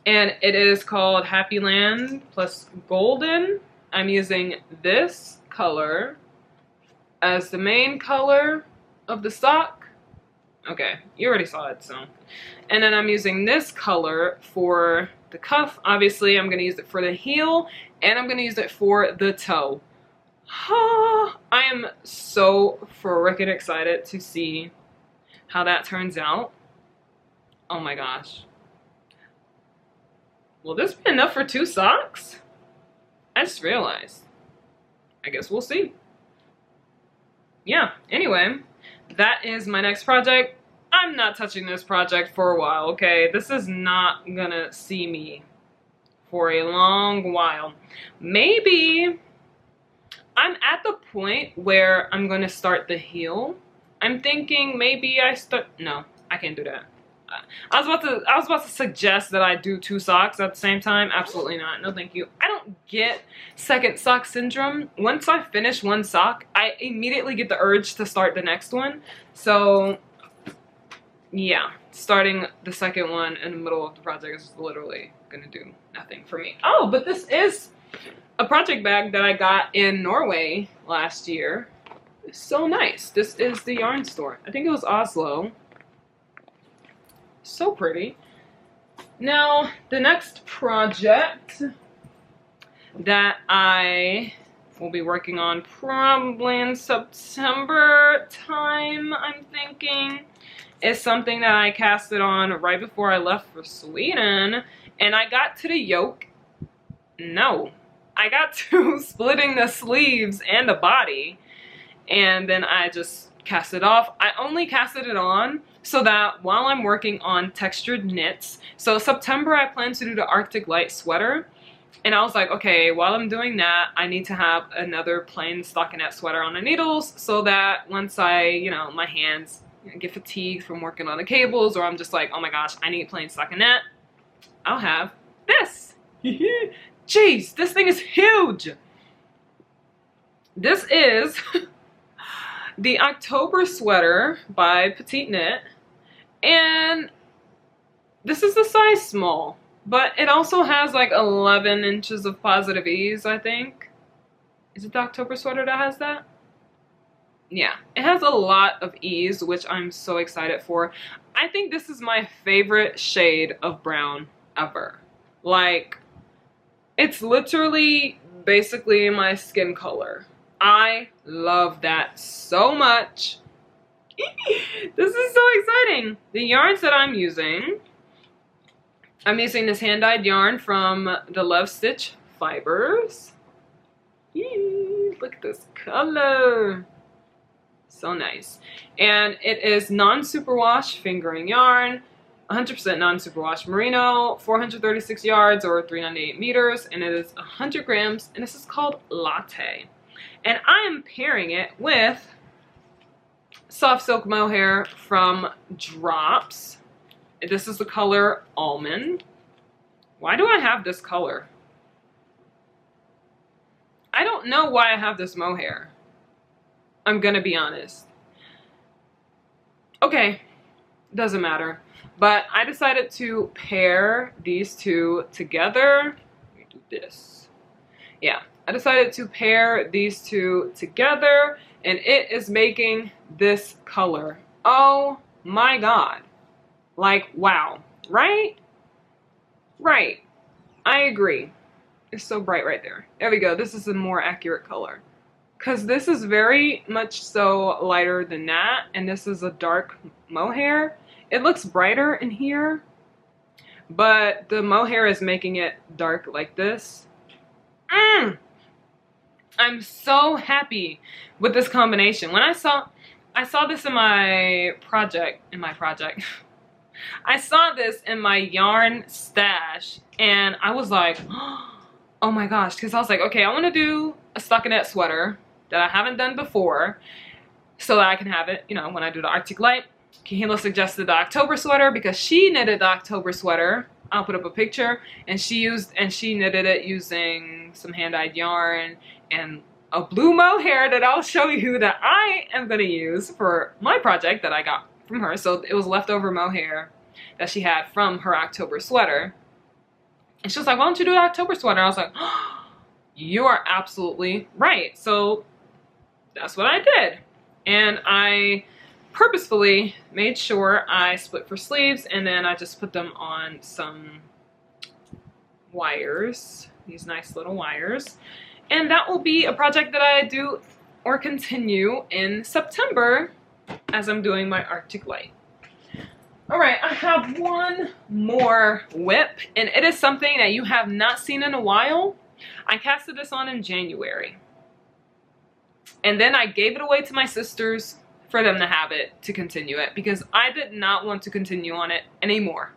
and it is called Happy Land plus Golden. I'm using this color as the main color of the sock. Okay, you already saw it, so. And then I'm using this color for the cuff. Obviously, I'm gonna use it for the heel, and I'm gonna use it for the toe. I am so freaking excited to see how that turns out. Oh my gosh. Will this be enough for 2 socks? I just realized. I guess we'll see. Yeah, anyway, that is my next project. I'm not touching this project for a while, okay? This is not gonna see me for a long while. Maybe I'm at the point where I'm gonna start the heel. I'm thinking maybe I start, no, I can't do that. I was about to suggest that I do 2 socks at the same time. Absolutely not. No, thank you. I don't get second sock syndrome. Once I finish one sock, I immediately get the urge to start the next one. So, yeah, starting the second one in the middle of the project is literally gonna do nothing for me. Oh, but this is a project bag that I got in Norway last year. It's so nice. This is the yarn store. I think it was Oslo. So pretty. Now, the next project that I will be working on probably in September time, I'm thinking, is something that I casted on right before I left for Sweden. And I got to the yoke. No. I got to splitting the sleeves and the body. And then I just cast it off. I only casted it on so that while I'm working on textured knits, so September I plan to do the Arctic Light sweater, and I was like, okay, while I'm doing that, I need to have another plain stockinette sweater on the needles so that once I, you know, my hands get fatigued from working on the cables, or I'm just like, oh my gosh, I need plain stockinette, I'll have this. Jeez, this thing is huge. This is the October sweater by PetiteKnit, and this is the size small, but it also has like 11 inches of positive ease, I think. Is it the October sweater that has that? Yeah, it has a lot of ease, which I'm so excited for. I think this is my favorite shade of brown ever. Like, it's literally basically my skin color. I love that so much. This is so exciting. The yarns that I'm using this hand-dyed yarn from the Love Stitch Fibers. Yee, look at this color. So nice. And it is non-superwash fingering yarn, 100% non-superwash merino, 436 yards or 398 meters, and it is 100 grams, and this is called Latte. And I am pairing it with soft silk mohair from Drops. This is the color Almond. Why do I have this color? I don't know why I have this mohair. I'm gonna be honest. Okay, doesn't matter. But I decided to pair these two together. Let me do this. Yeah, I decided to pair these two together, and it is making this color. Oh my god. Like, wow. Right? Right. I agree. It's so bright right there. There we go. This is a more accurate color. Because this is very much so lighter than that, and this is a dark mohair. It looks brighter in here, but the mohair is making it dark like this. I'm so happy with this combination. When I saw this in my project, I saw this in my yarn stash, and I was like, oh my gosh, because I was like, okay, I want to do a stockinette sweater that I haven't done before, so that I can have it, you know, when I do the Arctic Light. Kahila suggested the October sweater because she knitted the October sweater. I'll put up a picture, and she knitted it using some hand-dyed yarn and a blue mohair that I'll show you that I am going to use for my project that I got from her. So it was leftover mohair that she had from her October sweater. And she was like, why don't you do an October sweater? I was like, oh, you are absolutely right. So that's what I did. And I purposefully made sure I split for sleeves, and then I just put them on some wires, these nice little wires. And that will be a project that I do or continue in September as I'm doing my Arctic Light. Alright, I have one more whip, and it is something that you have not seen in a while. I casted this on in January. And then I gave it away to my sisters for them to have it, to continue it, because I did not want to continue on it anymore.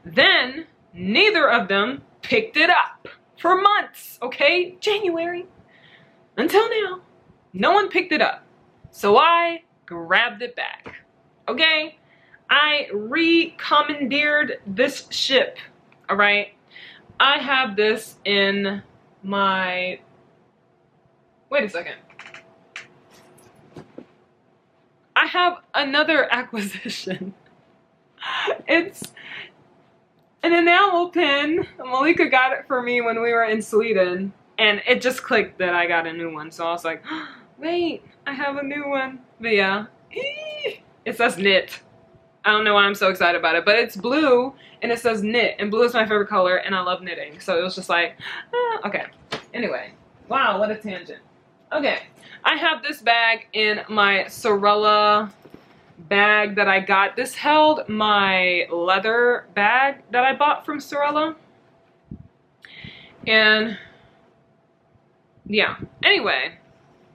Then neither of them picked it up for months, okay? January until now, no one picked it up. So I grabbed it back. Okay? I recommandeered this ship. All right? I have this in my... Wait a second. I have another acquisition. It's an enamel pin. Malika got it for me when we were in Sweden. And it just clicked that I got a new one. So I was like, oh, wait, I have a new one. But yeah, it says knit. I don't know why I'm so excited about it. But it's blue and it says knit. And blue is my favorite color and I love knitting. So it was just like, okay. Anyway, wow, what a tangent. Okay, I have this bag in my Sorella bag that I got. This held my leather bag that I bought from Sorella. And yeah, anyway,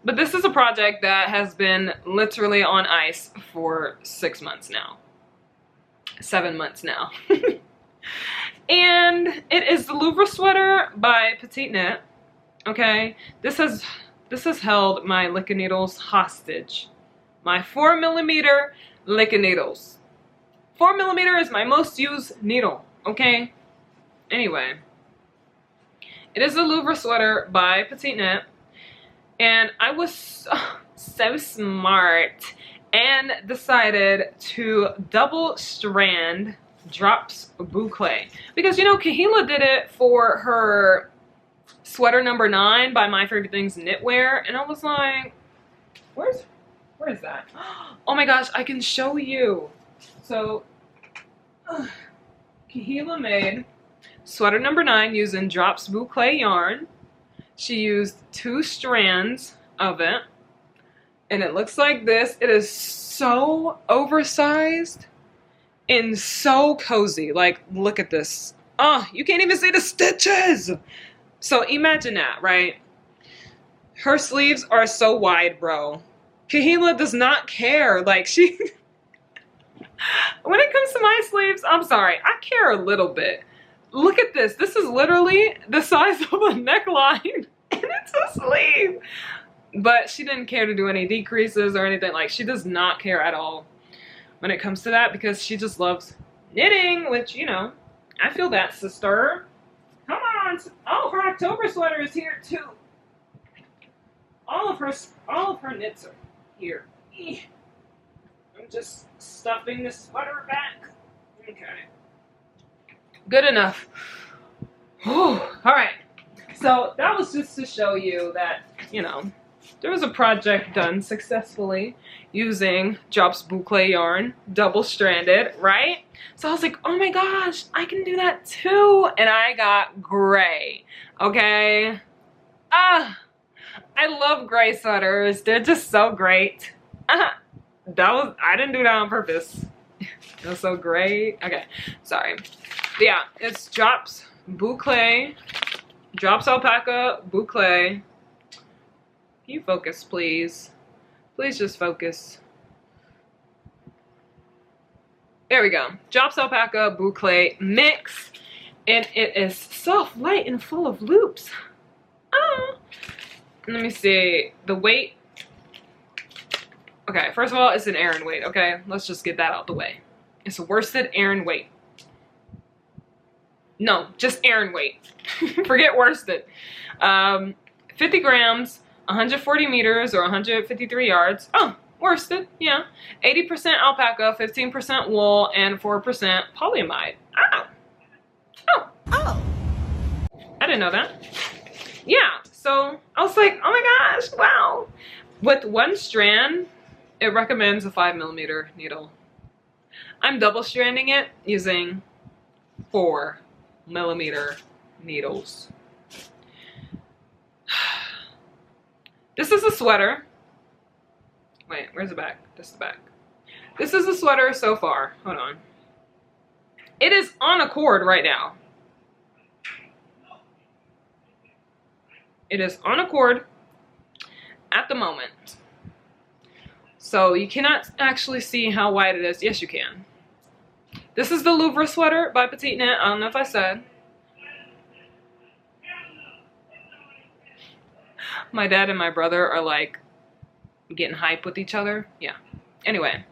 but this is a project that has been literally on ice for 6 months now. 7 months now. And it is the Louvre Sweater by PetiteKnit. Okay, this has held my Lick Needles hostage. My 4mm Lick Needles. 4mm is my most used needle, okay? Anyway, it is a Louvre Sweater by PetiteKnit, and I was so smart and decided to double strand drops boucle. Because, you know, Kahila did it for her sweater number 9 by My Favorite Things Knitwear, and I was like, where is that? Oh my gosh, I can show you. So Kahila made sweater number 9 using drops boucle yarn. She used 2 strands of it, and it looks like this. It is so oversized and so cozy. Like, look at this. Oh, you can't even see the stitches. So imagine that, right? Her sleeves are so wide, bro. Kahila does not care. Like, she... When it comes to my sleeves, I'm sorry. I care a little bit. Look at this. This is literally the size of a neckline. And it's a sleeve. But she didn't care to do any decreases or anything. Like, she does not care at all when it comes to that. Because she just loves knitting. Which, you know, I feel that, sister. Come on. Oh, her October sweater is here too. All of her knits are here. I'm just stuffing the sweater back. Okay. Good enough. Whew. All right. So that was just to show you that, you know, there was a project done successfully using drops boucle yarn, double-stranded, right? So I was like, oh my gosh, I can do that too. And I got gray, okay? I love gray sweaters. They're just so great. I didn't do that on purpose. It was so great. Okay, sorry. But yeah, it's drops boucle, drops alpaca boucle. Can you focus, please? Please just focus. There we go. Drops alpaca boucle mix. And it is soft, light, and full of loops. Oh. Let me see. The weight. Okay, first of all, it's an Aran weight, okay? Let's just get that out the way. It's a worsted Aran weight. No, just Aran weight. Forget worsted. 50 grams, 140 meters, or 153 yards. Oh, worsted, yeah. 80% alpaca, 15% wool, and 4% polyamide. Oh. I didn't know that. Yeah, so I was like, oh my gosh, wow. With one strand, it recommends a 5mm needle. I'm double stranding it using 4mm needles. This is a sweater. Wait, where's the back? This is the back. This is a sweater so far. Hold on. It is on a cord right now. It is on a cord at the moment. So you cannot actually see how wide it is. Yes, you can. This is the Louvre Sweater by PetiteKnit. I don't know if I said. My dad and my brother are like getting hype with each other. Yeah. Anyway,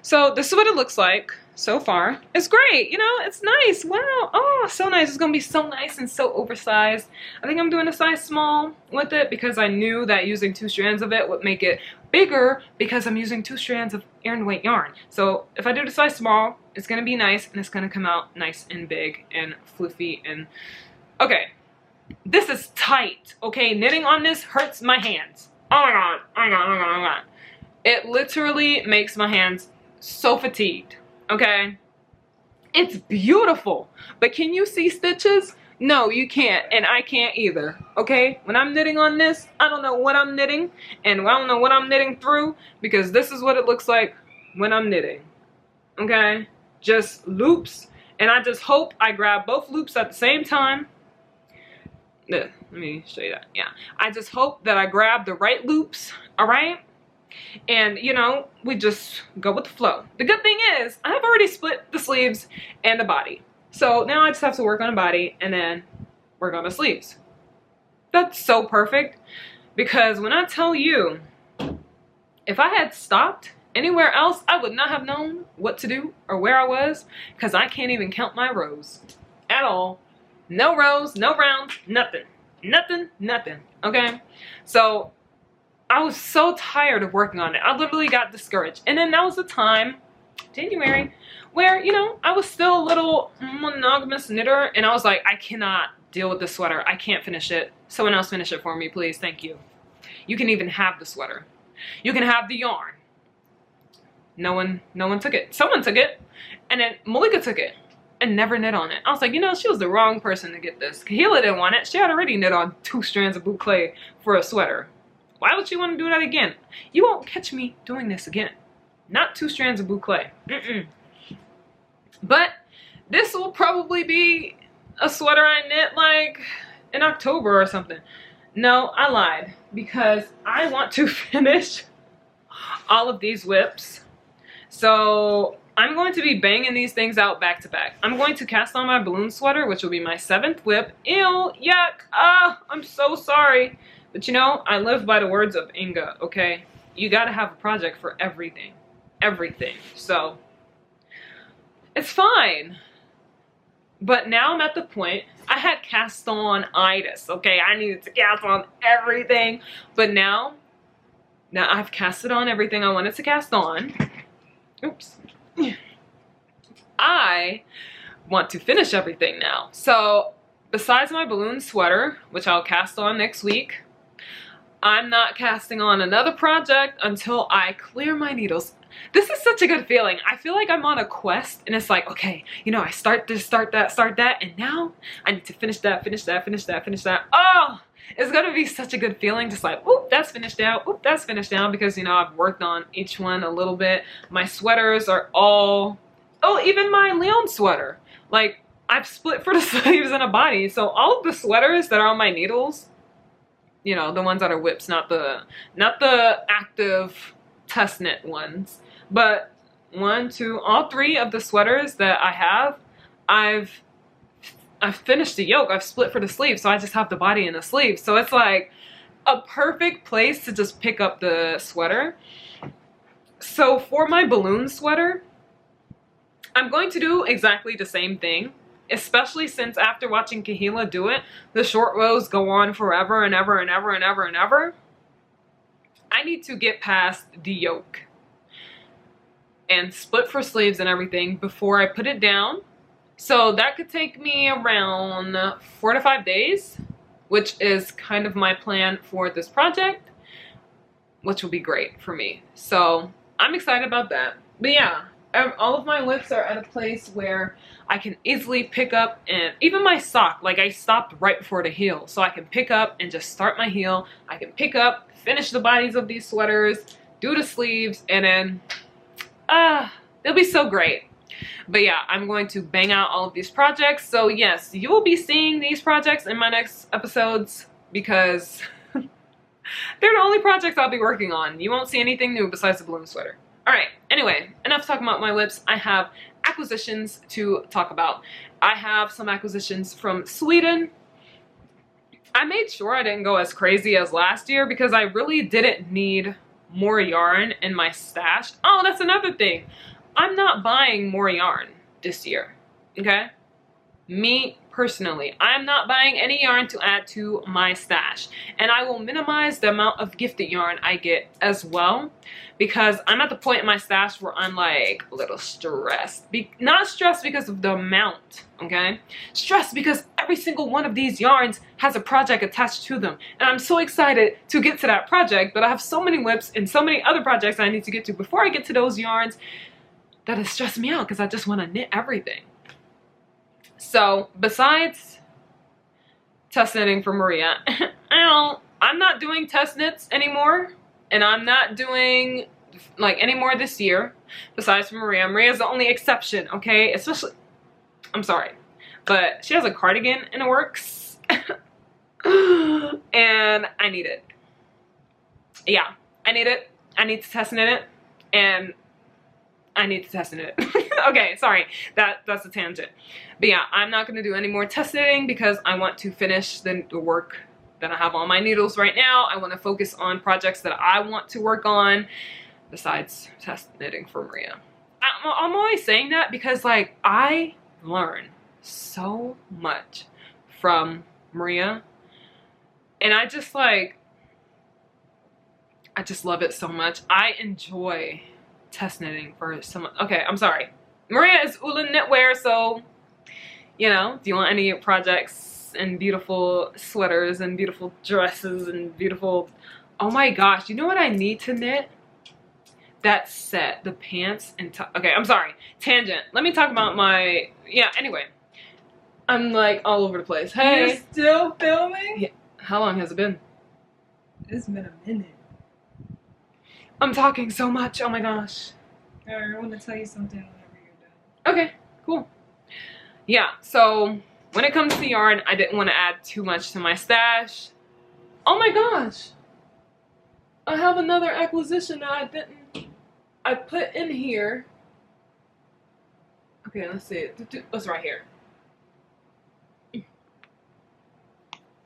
so this is what it looks like so far. It's great, you know, it's nice. Wow, oh, so nice. It's gonna be so nice and so oversized. I think I'm doing a size small with it because I knew that using 2 strands of it would make it bigger because I'm using 2 strands of Aran weight yarn. So if I do the size small, it's gonna be nice and it's gonna come out nice and big and fluffy and okay. This is tight, okay? Knitting on this hurts my hands. Oh my god, oh my god, oh my god, oh my god. It literally makes my hands so fatigued, okay? It's beautiful, but can you see stitches? No, you can't, and I can't either, okay? When I'm knitting on this, I don't know what I'm knitting, and I don't know what I'm knitting through, because this is what it looks like when I'm knitting, okay? Just loops, and I just hope I grab both loops at the same time. Let me show you that. Yeah, I just hope that I grab the right loops, all right? And you know, we just go with the flow. The good thing is I have already split the sleeves and the body, so now I just have to work on the body and then work on the sleeves. That's so perfect, because when I tell you, if I had stopped anywhere else, I would not have known what to do or where I was, because I can't even count my rows at all. No rows, no rounds, nothing. Nothing, nothing, okay? So I was so tired of working on it. I literally got discouraged. And then that was the time, January, where, you know, I was still a little monogamous knitter, and I was like, I cannot deal with this sweater. I can't finish it. Someone else finish it for me, please. Thank you. You can even have the sweater. You can have the yarn. No one took it. Someone took it, and then Malika took it and never knit on it. I was like, you know, she was the wrong person to get this. Kahila didn't want it. She had already knit on 2 strands of boucle for a sweater. Why would she want to do that again? You won't catch me doing this again. Not 2 strands of boucle. But this will probably be a sweater I knit like in October or something. No, I lied, because I want to finish all of these WIPs. So I'm going to be banging these things out back to back. I'm going to cast on my balloon sweater, which will be my 7th WIP. Ew, yuck, I'm so sorry. But you know, I live by the words of Inga, okay? You gotta have a project for everything. Everything. So, it's fine. But now I'm at the point, I had cast on itis, okay? I needed to cast on everything. But now I've casted on everything I wanted to cast on. Oops. I want to finish everything now. So besides my balloon sweater, which I'll cast on next week, I'm not casting on another project until I clear my needles. This is such a good feeling. I feel like I'm on a quest, and it's like, okay, you know, I start this, start that, and now I need to finish that, finish that, finish that, finish that. Oh, it's gonna be such a good feeling, just like, oop, that's finished out, oop, that's finished out, because, you know, I've worked on each one a little bit. My sweaters are all, oh, even my Lyon sweater, like, I've split for the sleeves and a body, so all of the sweaters that are on my needles, you know, the ones that are WIPs, not the active test knit ones, but 1, 2, all 3 of the sweaters that I have, I've finished the yoke. I've split for the sleeve, so I just have the body and the sleeve. So it's like a perfect place to just pick up the sweater. So for my balloon sweater, I'm going to do exactly the same thing, especially since after watching Kahila do it, the short rows go on forever and ever and ever and ever and ever. I need to get past the yoke and split for sleeves and everything before I put it down. So that could take me around 4 to 5 days, which is kind of my plan for this project, which will be great for me. So I'm excited about that. But yeah, all of my WIPs are at a place where I can easily pick up, and even my sock, like I stopped right before the heel, so I can pick up and just start my heel. I can pick up, finish the bodies of these sweaters, do the sleeves, and then it'll be so great. But yeah, I'm going to bang out all of these projects. So yes, you will be seeing these projects in my next episodes, because they're the only projects I'll be working on. You won't see anything new besides the balloon sweater. Alright, anyway, enough talking about my WIPs. I have acquisitions to talk about. I have some acquisitions from Sweden. I made sure I didn't go as crazy as last year, because I really didn't need more yarn in my stash. Oh, that's another thing. I'm not buying more yarn this year, okay? Me personally, I'm not buying any yarn to add to my stash, and I will minimize the amount of gifted yarn I get as well, because I'm at the point in my stash where I'm like a little stressed. Not stressed because of the amount, okay? Stressed because every single one of these yarns has a project attached to them, and I'm so excited to get to that project, but I have so many WIPs and so many other projects I need to get to before I get to those yarns that it stressed me out because I just want to knit everything. So besides test knitting for Maria, I'm not doing test knits anymore, and I'm not doing like any more this year besides for Maria. Maria's the only exception, okay? Especially, I'm sorry, but she has a cardigan in the works and I need it. Yeah, I need it. I need to test knit it, and I need to test knit it. Okay, sorry, that's a tangent. But yeah, I'm not going to do any more test knitting because I want to finish the work that I have on my needles right now. I want to focus on projects that I want to work on besides test knitting for Maria. I'm always saying that because like I learn so much from Maria, and I just love it so much. I enjoy test knitting for someone. Okay, I'm sorry. Maria is Ullenknitwear, so you know, do you want any projects and beautiful sweaters and beautiful dresses and beautiful, oh my gosh, you know what I need to knit? That set, the pants and okay, I'm sorry, tangent. Let me talk about my, yeah, anyway. I'm like all over the place. Hey. You're still filming? Yeah. How long has it been? It's been a minute. I'm talking so much, oh my gosh. Alright, I want to tell you something whenever you're done. Okay, cool. Yeah, so when it comes to yarn, I didn't want to add too much to my stash. Oh my gosh. I have another acquisition that I put in here. Okay, let's see. What's right here?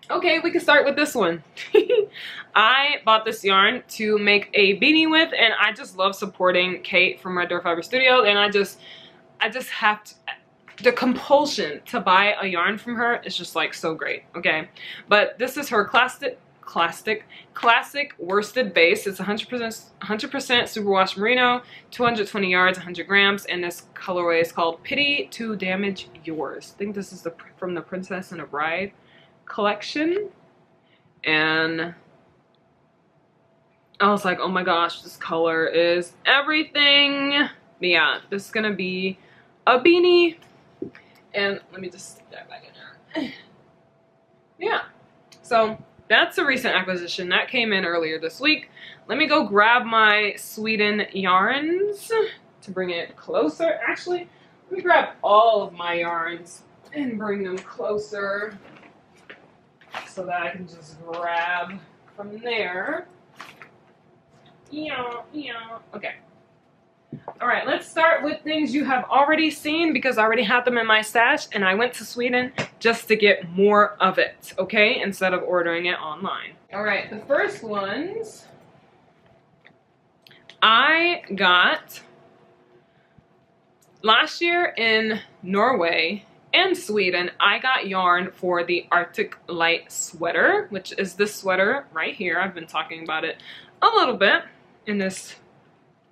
Okay, we can start with this one. I bought this yarn to make a beanie with, and I just love supporting Kate from Red Door Fiber Studio, and I just have to, the compulsion to buy a yarn from her is just like so great, okay? But this is her classic worsted base. It's 100% superwash merino, 220 yards, 100 grams, and this colorway is called Pity to Damage Yours. I think this is from the Princess and a Bride collection, and I was like, oh my gosh, this color is everything. But yeah, this is gonna be a beanie, and let me just stick that back in there. Yeah, so that's a recent acquisition that came in earlier this week. Let me go grab my Sweden yarns to bring it closer. Actually, let me grab all of my yarns and bring them closer so that I can just grab from there. Yeah. Okay. All right, let's start with things you have already seen because I already had them in my stash, and I went to Sweden just to get more of it, okay, instead of ordering it online. All right, the first ones I got last year in Norway and Sweden. I got yarn for the Arctic Light sweater, which is this sweater right here. I've been talking about it a little bit in this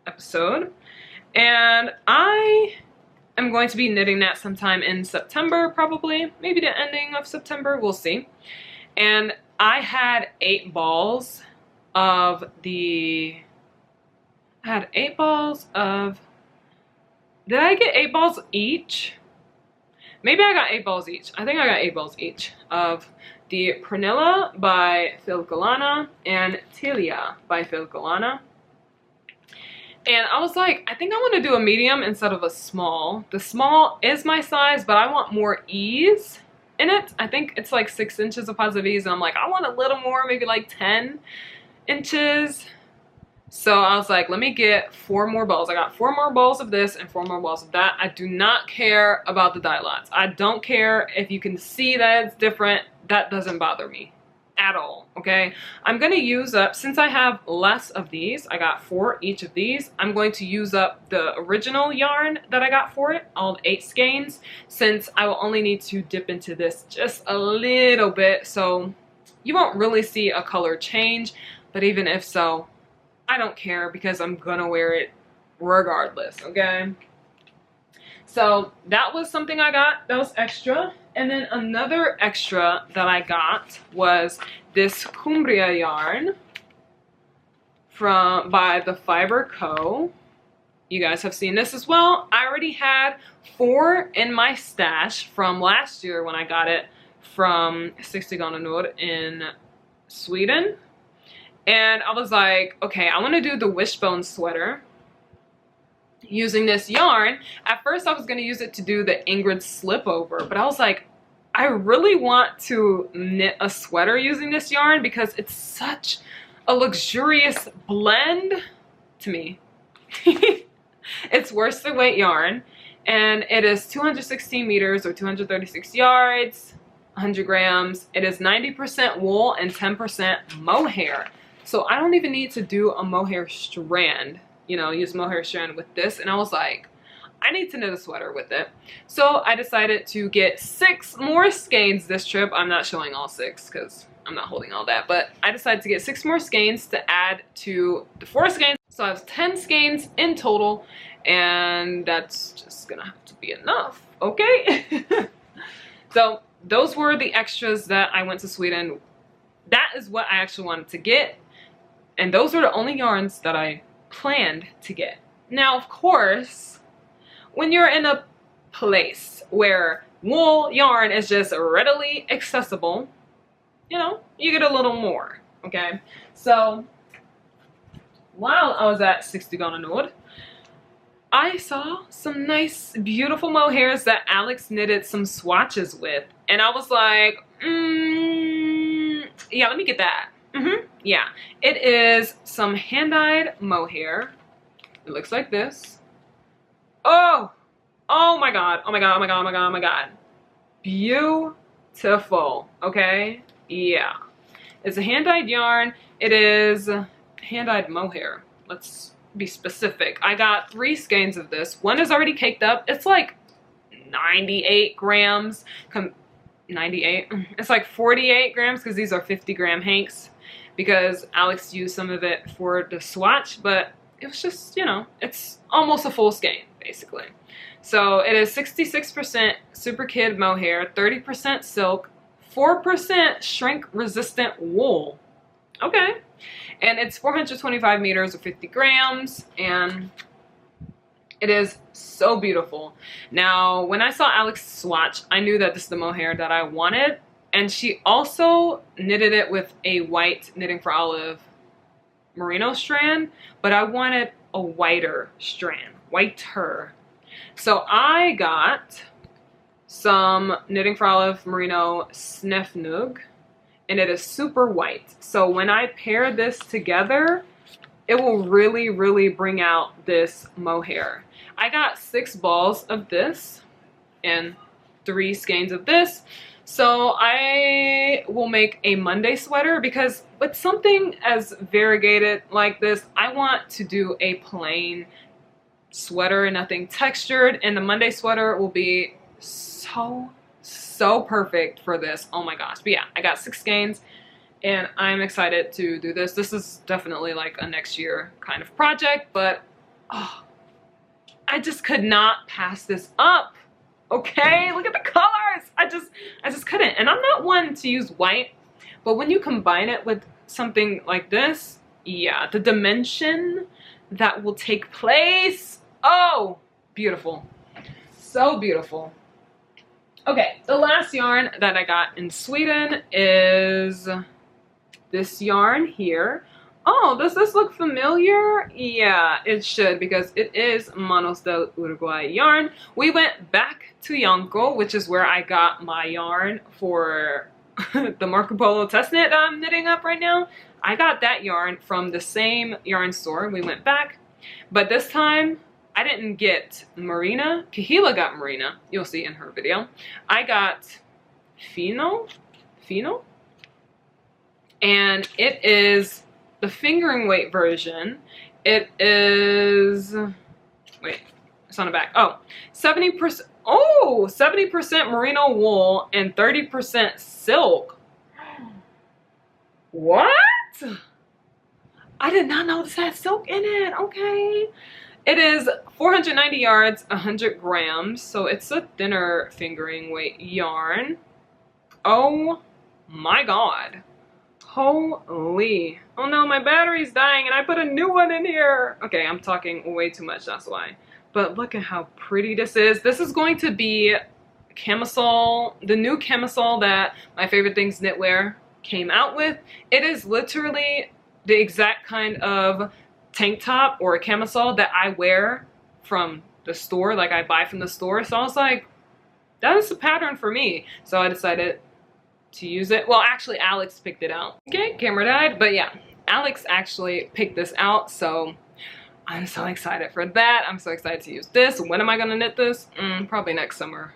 episode, and I am going to be knitting that sometime in September, probably, maybe the ending of September, we'll see. And I had 8 balls of did I get 8 balls each? Maybe I got 8 balls each. I think I got 8 balls each of the Pernilla by Filcolana and Tilia by Filcolana. And I was like, I think I want to do a medium instead of a small. The small is my size, but I want more ease in it. I think it's like 6 inches of positive ease, and I'm like, I want a little more, maybe like 10 inches. So I was like, let me get 4 more balls. I got 4 more balls of this and 4 more balls of that. I do not care about the dye lots. I don't care if you can see that it's different. That doesn't bother me at all, okay? I'm gonna use up, since I have less of these, I got 4 each of these, I'm going to use up the original yarn that I got for it, all 8 skeins, since I will only need to dip into this just a little bit, so you won't really see a color change, but even if so, I don't care because I'm gonna wear it regardless, okay? So that was something I got that was extra. And then another extra that I got was this Cumbria yarn by the Fiber Co. You guys have seen this as well. I already had 4 in my stash from last year when I got it from 60 Nord in Sweden. And I was like, okay, I want to do the wishbone sweater using this yarn. At first I was going to use it to do the Ingrid slip over, but I was like, I really want to knit a sweater using this yarn because it's such a luxurious blend to me. It's worsted weight yarn, and it is 216 meters or 236 yards, 100 grams. It is 90% wool and 10% mohair. So I don't even need to do a mohair strand, you know, use mohair strand with this. And I was like, I need to knit a sweater with it. So I decided to get 6 more skeins this trip. I'm not showing all 6 because I'm not holding all that, but I decided to get 6 more skeins to add to the 4 skeins. So I have 10 skeins in total, and that's just gonna have to be enough, okay? So those were the extras that I went to Sweden. That is what I actually wanted to get, and those were the only yarns that I planned to get. Now, of course, when you're in a place where wool yarn is just readily accessible, you know, you get a little more, okay? So while I was at 60 Nord, I saw some nice, beautiful mohairs that Alex knitted some swatches with. And I was like, yeah, let me get that. Yeah, it is some hand-dyed mohair. It looks like this. Oh my god, oh my god, oh my god, oh my god, oh my god. Beautiful, okay? Yeah. It's a hand-dyed yarn. It is hand-dyed mohair. Let's be specific. I got 3 skeins of this. One is already caked up. It's like 98 grams. 98? It's like 48 grams because these are 50-gram hanks because Alex used some of it for the swatch, but it was just, you know, it's almost a full skein, basically. So it is 66% Super Kid mohair, 30% silk, 4% shrink-resistant wool. Okay. And it's 425 meters or 50 grams, and it is so beautiful. Now, when I saw Alex swatch, I knew that this is the mohair that I wanted, and she also knitted it with a white Knitting for Olive merino strand, but I wanted a whiter strand, whiter. So I got some Knitting for Olive merino Snefnug, and it is super white. So when I pair this together, it will really, really bring out this mohair. I got 6 balls of this and 3 skeins of this. So I will make a Monday sweater because with something as variegated like this, I want to do a plain sweater and nothing textured. And the Monday sweater will be so perfect for this. Oh my gosh. But yeah, I got 6 skeins and I'm excited to do this. This is definitely like a next year kind of project, but oh, I just could not pass this up. Okay, look at the colors. I just couldn't. And I'm not one to use white, but when you combine it with something like this, yeah, the dimension that will take place. Oh, beautiful. So beautiful. Okay, the last yarn that I got in Sweden is this yarn here. Oh, does this look familiar? Yeah, it should because it is Manos del Uruguay yarn. We went back to Yanko, which is where I got my yarn for the Marcu Polo test knit that I'm knitting up right now. I got that yarn from the same yarn store. We went back, but this time I didn't get Marina. Kahila got Marina. You'll see in her video. I got Fino? and it is the fingering weight version. It is, wait, it's on the back. Oh, 70%, oh, 70% merino wool and 30% silk. What? I did not know this had silk in it. Okay. It is 490 yards, 100 grams. So it's a thinner fingering weight yarn. Oh my God. Holy. Oh no, my battery's dying and I put a new one in here. Okay, I'm talking way too much, that's why. But look at how pretty this is. This is going to be camisole, the new camisole that My Favorite Things Knitwear came out with. It is literally the exact kind of tank top or camisole that I wear from the store, like I buy from the store. So I was like, that is the pattern for me. So I decided to use it. Well, actually Alex picked it out. Okay, camera died, but yeah, Alex actually picked this out, so I'm so excited for that. I'm so excited to use this. When am I gonna knit this? Probably next summer.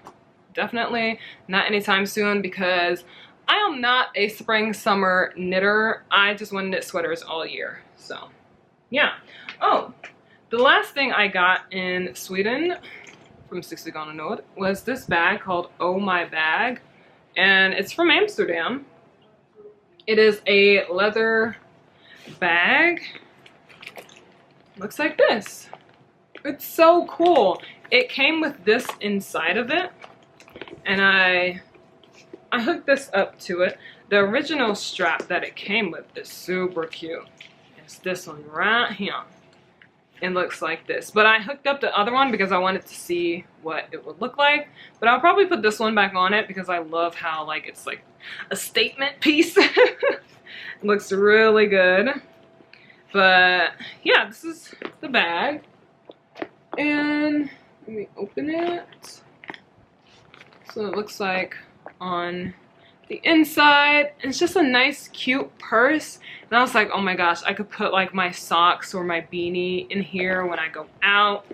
Definitely not anytime soon because I am not a spring summer knitter. I just want to knit sweaters all year. So yeah. Oh, the last thing I got in Sweden from 60 Gone Node was this bag called Oh My Bag, and it's from Amsterdam. It is a leather bag. Looks like this. It's so cool. It came with this inside of it, and I hooked this up to it. The original strap that it came with is super cute. It's this one right here. It looks like this, but I hooked up the other one because I wanted to see what it would look like. But I'll probably put this one back on it because I love how like it's like a statement piece. It looks really good. But yeah, this is the bag, and let me open it. So it looks like on the inside, it's just a nice cute purse. And I was like, oh my gosh, I could put like my socks or my beanie in here when I go out,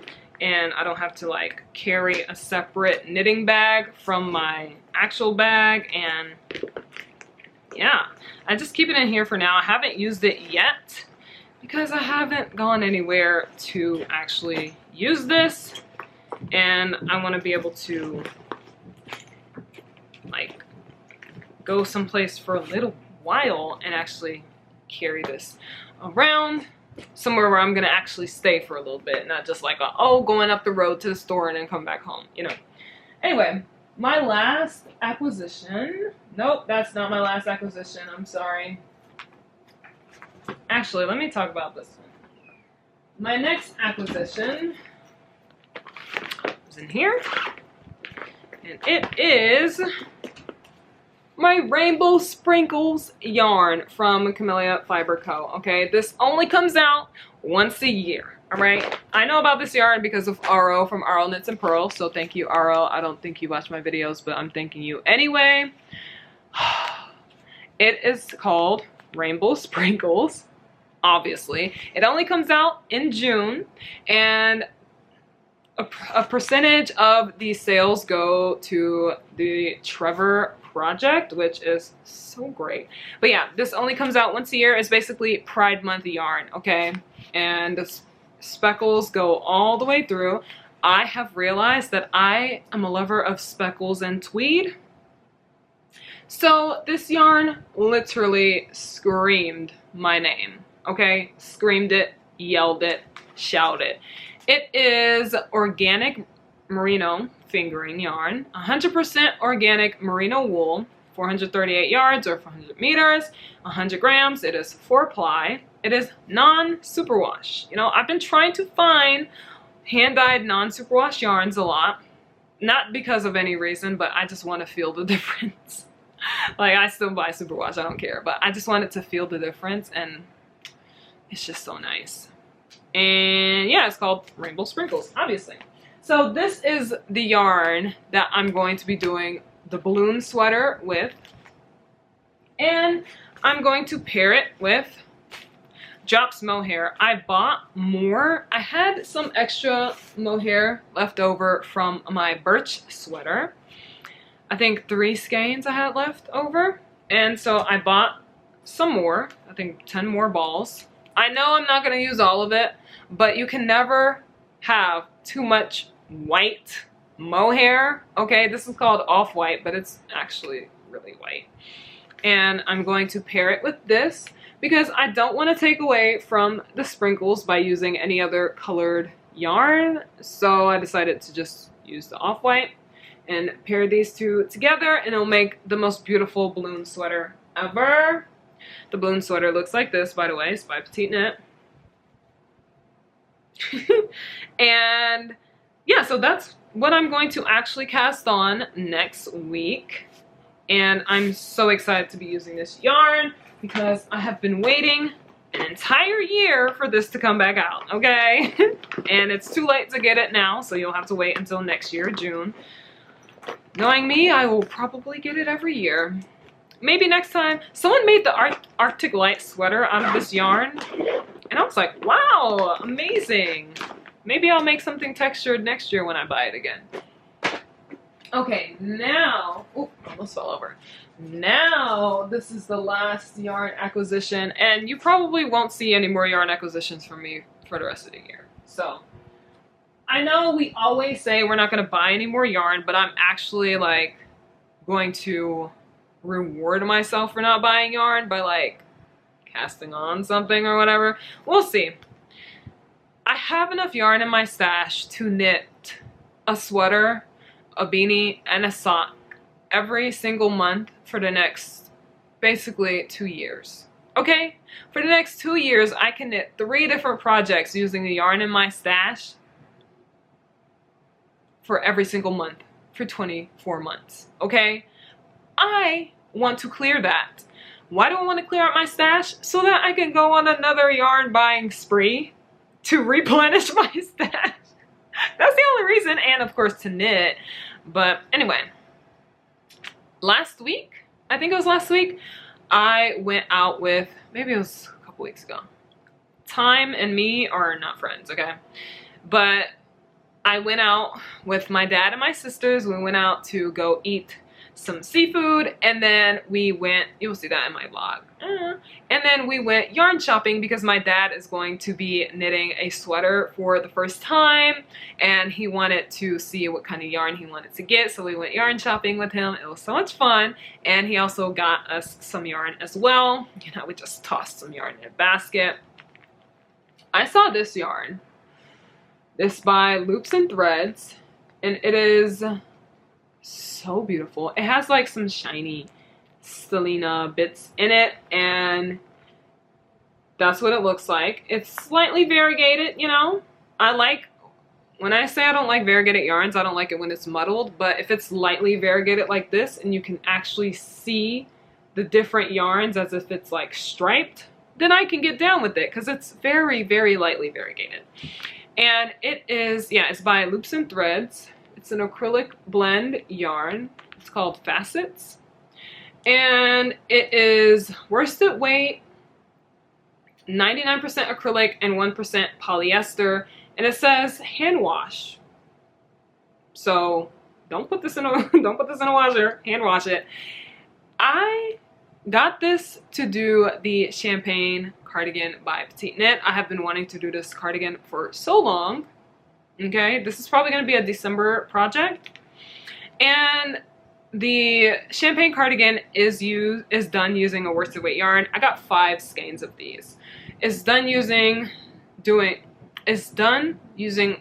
and I don't have to like carry a separate knitting bag from my actual bag. And yeah, I just keep it in here for now. I haven't used it yet because I haven't gone anywhere to actually use this, and I want to be able to like go someplace for a little while and actually carry this around somewhere where I'm gonna actually stay for a little bit, not just like going up the road to the store and then come back home, you know. Anyway, my last acquisition, nope, that's not my last acquisition, I'm sorry. Actually, let me talk about this one. My next acquisition is in here, and it is my Rainbow Sprinkles yarn from Camellia Fiber Co. Okay, this only comes out once a year. All right, I know about this yarn because of Aro from Aro Knits and Pearls. So thank you, Aro. I don't think you watch my videos, but I'm thanking you anyway. It is called Rainbow Sprinkles. Obviously, it only comes out in June, and a percentage of the sales go to the Trevor Project, which is so great. But yeah, this only comes out once a year. It's basically Pride Month yarn, okay? And the speckles go all the way through. I have realized that I am a lover of speckles and tweed. So this yarn literally screamed my name, okay? Screamed it, yelled it, shouted. It is organic merino fingering yarn, 100% organic merino wool, 438 yards or 400 meters, 100 grams. It is 4-ply. It is non-superwash. You know, I've been trying to find hand-dyed non-superwash yarns a lot. Not because of any reason, but I just want to feel the difference. Like, I still buy superwash, I don't care. But I just wanted to feel the difference, and it's just so nice. And yeah, it's called Rainbow Sprinkles, obviously. So this is the yarn that I'm going to be doing the balloon sweater with. And I'm going to pair it with Drops Mohair. I bought more. I had some extra mohair left over from my birch sweater. I think 3 skeins I had left over. And so I bought some more, I think 10 more balls. I know I'm not gonna use all of it, but you can never have too much white mohair. Okay, this is called off-white, but it's actually really white. And I'm going to pair it with this because I don't want to take away from the sprinkles by using any other colored yarn. So I decided to just use the off-white and pair these two together, and it'll make the most beautiful balloon sweater ever. The balloon sweater looks like this, by the way. It's by PetiteKnit. And yeah, so that's what I'm going to actually cast on next week. And I'm so excited to be using this yarn because I have been waiting an entire year for this to come back out, okay? And it's too late to get it now, so you'll have to wait until next year, June. Knowing me, I will probably get it every year. Maybe next time. Someone made the Arctic Light sweater out of this yarn, and I was like, wow, amazing. Maybe I'll make something textured next year when I buy it again. Okay, now, oh, almost fell over. Now, this is the last yarn acquisition, and you probably won't see any more yarn acquisitions from me for the rest of the year. So, I know we always say we're not going to buy any more yarn, but I'm actually, like, going to reward myself for not buying yarn by, like, casting on something or whatever. We'll see. I have enough yarn in my stash to knit a sweater, a beanie, and a sock every single month for the next basically 2 years. Okay? For the next 2 years, I can knit 3 different projects using the yarn in my stash for every single month for 24 months. Okay? I want to clear that. Why do I want to clear out my stash? So that I can go on another yarn buying spree to replenish my stash. That's the only reason, and of course to knit. But anyway, last week, I think it was last week, I went out with, maybe it was a couple weeks ago. Time and me are not friends, okay? But I went out with my dad and my sisters. We went out to go eat some seafood, and then we went, you'll see that in my vlog. And then we went yarn shopping because my dad is going to be knitting a sweater for the first time, and he wanted to see what kind of yarn he wanted to get, so we went yarn shopping with him. It was so much fun, and he also got us some yarn as well. You know, we just tossed some yarn in a basket. I saw this yarn. This by Loops and Threads, and it is so beautiful. It has like some shiny stellina bits in it, and that's what it looks like. It's slightly variegated, you know. When I say I don't like variegated yarns, I don't like it when it's muddled, but if it's lightly variegated like this and you can actually see the different yarns as if it's like striped, then I can get down with it because it's very, very lightly variegated. And it is, yeah, it's by Loops and Threads. It's an acrylic blend yarn. It's called Facets. And it is worsted weight, 99% acrylic and 1% polyester. And it says hand wash. So don't put this in a washer. Hand wash it. I got this to do the champagne cardigan by PetiteKnit. I have been wanting to do this cardigan for so long. Okay, this is probably going to be a December project. And the champagne cardigan is done using a worsted weight yarn. I got 5 skeins of these. It's done using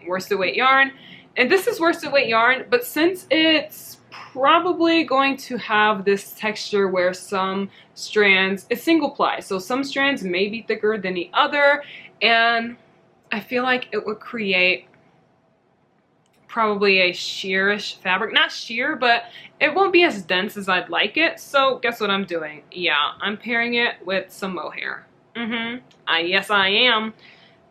worsted weight yarn. And this is worsted weight yarn, but since it's probably going to have this texture where some strands, it's single ply, so some strands may be thicker than the other, and I feel like it would create probably a sheerish fabric. Not sheer, but it won't be as dense as I'd like it. So guess what I'm doing? Yeah, I'm pairing it with some mohair. Yes, I am.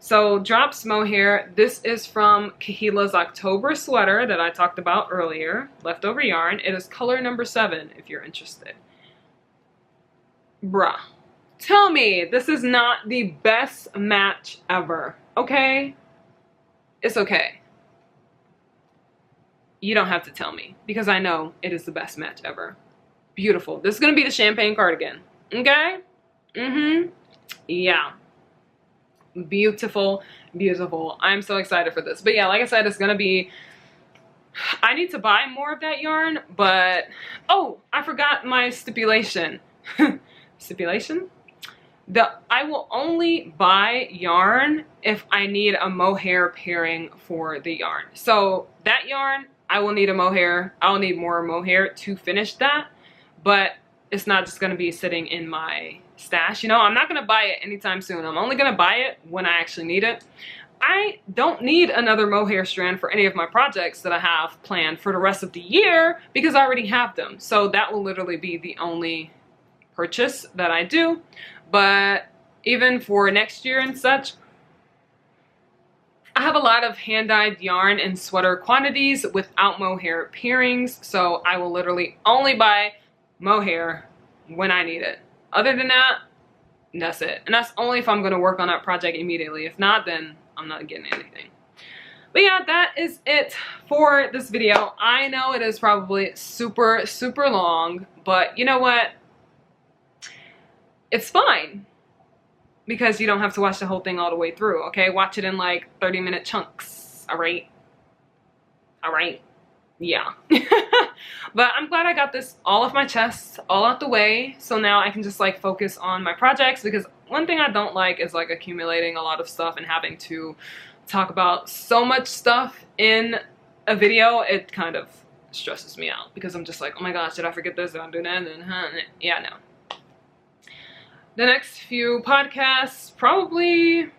So drops mohair. This is from Kahila's October sweater that I talked about earlier. Leftover yarn. It is color number 7 if you're interested. Bruh. Tell me this is not the best match ever. Okay? It's okay. You don't have to tell me because I know it is the best match ever. Beautiful. This is going to be the champagne cardigan. Okay? Yeah. Beautiful, beautiful. I'm so excited for this. But yeah, like I said, it's gonna be, I need to buy more of that yarn, but oh, I forgot my stipulation. Stipulation? I will only buy yarn if I need a mohair pairing for the yarn. So that yarn, I will need a mohair. I'll need more mohair to finish that, but it's not just gonna be sitting in my stash. You know, I'm not gonna buy it anytime soon. I'm only gonna buy it when I actually need it. I don't need another mohair strand for any of my projects that I have planned for the rest of the year because I already have them. So that will literally be the only purchase that I do. But even for next year and such, I have a lot of hand-dyed yarn in sweater quantities without mohair pairings. So I will literally only buy mohair when I need it. Other than that, that's it. And that's only if I'm going to work on that project immediately. If not, then I'm not getting anything. But yeah, that is it for this video. I know it is probably super, super long, but you know what? It's fine because you don't have to watch the whole thing all the way through, okay? Watch it in like 30-minute chunks, all right? All right? Yeah. But I'm glad I got this all off my chest, all out the way, so now I can just like focus on my projects, because one thing I don't like is like accumulating a lot of stuff and having to talk about so much stuff in a video. It kind of stresses me out because I'm just like, oh my gosh, did I forget this? Did I do that? And yeah, no. The next few podcasts, probably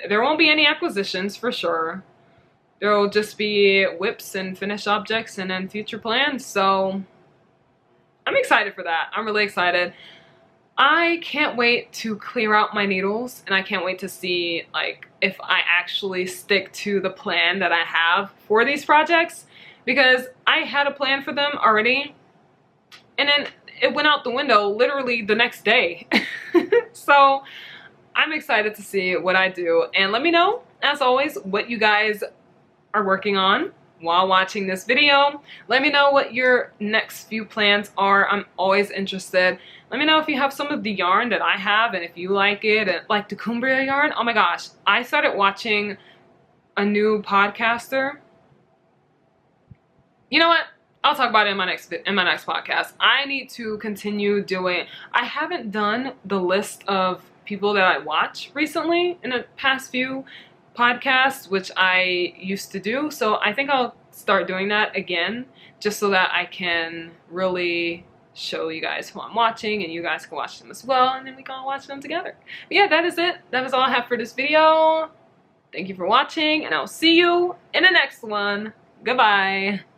there won't be any acquisitions for sure. There will just be WIPS and finished objects and then future plans. So I'm excited for that. I'm really excited. I can't wait to clear out my needles, and I can't wait to see like if I actually stick to the plan that I have for these projects, because I had a plan for them already and then it went out the window literally the next day. So I'm excited to see what I do, and let me know as always what you guys are working on while watching this video. Let me know what your next few plans are. I'm always interested. Let me know if you have some of the yarn that I have and if you like it, and like the Cumbria yarn. Oh my gosh, I started watching a new podcaster. You know what? I'll talk about it in my next podcast. I need to continue doing. I haven't done the list of people that I watch recently in the past few podcasts, which I used to do. So I think I'll start doing that again, just so that I can really show you guys who I'm watching and you guys can watch them as well, and then we can all watch them together. But yeah, that is it. That is all I have for this video. Thank you for watching, and I'll see you in the next one. Goodbye.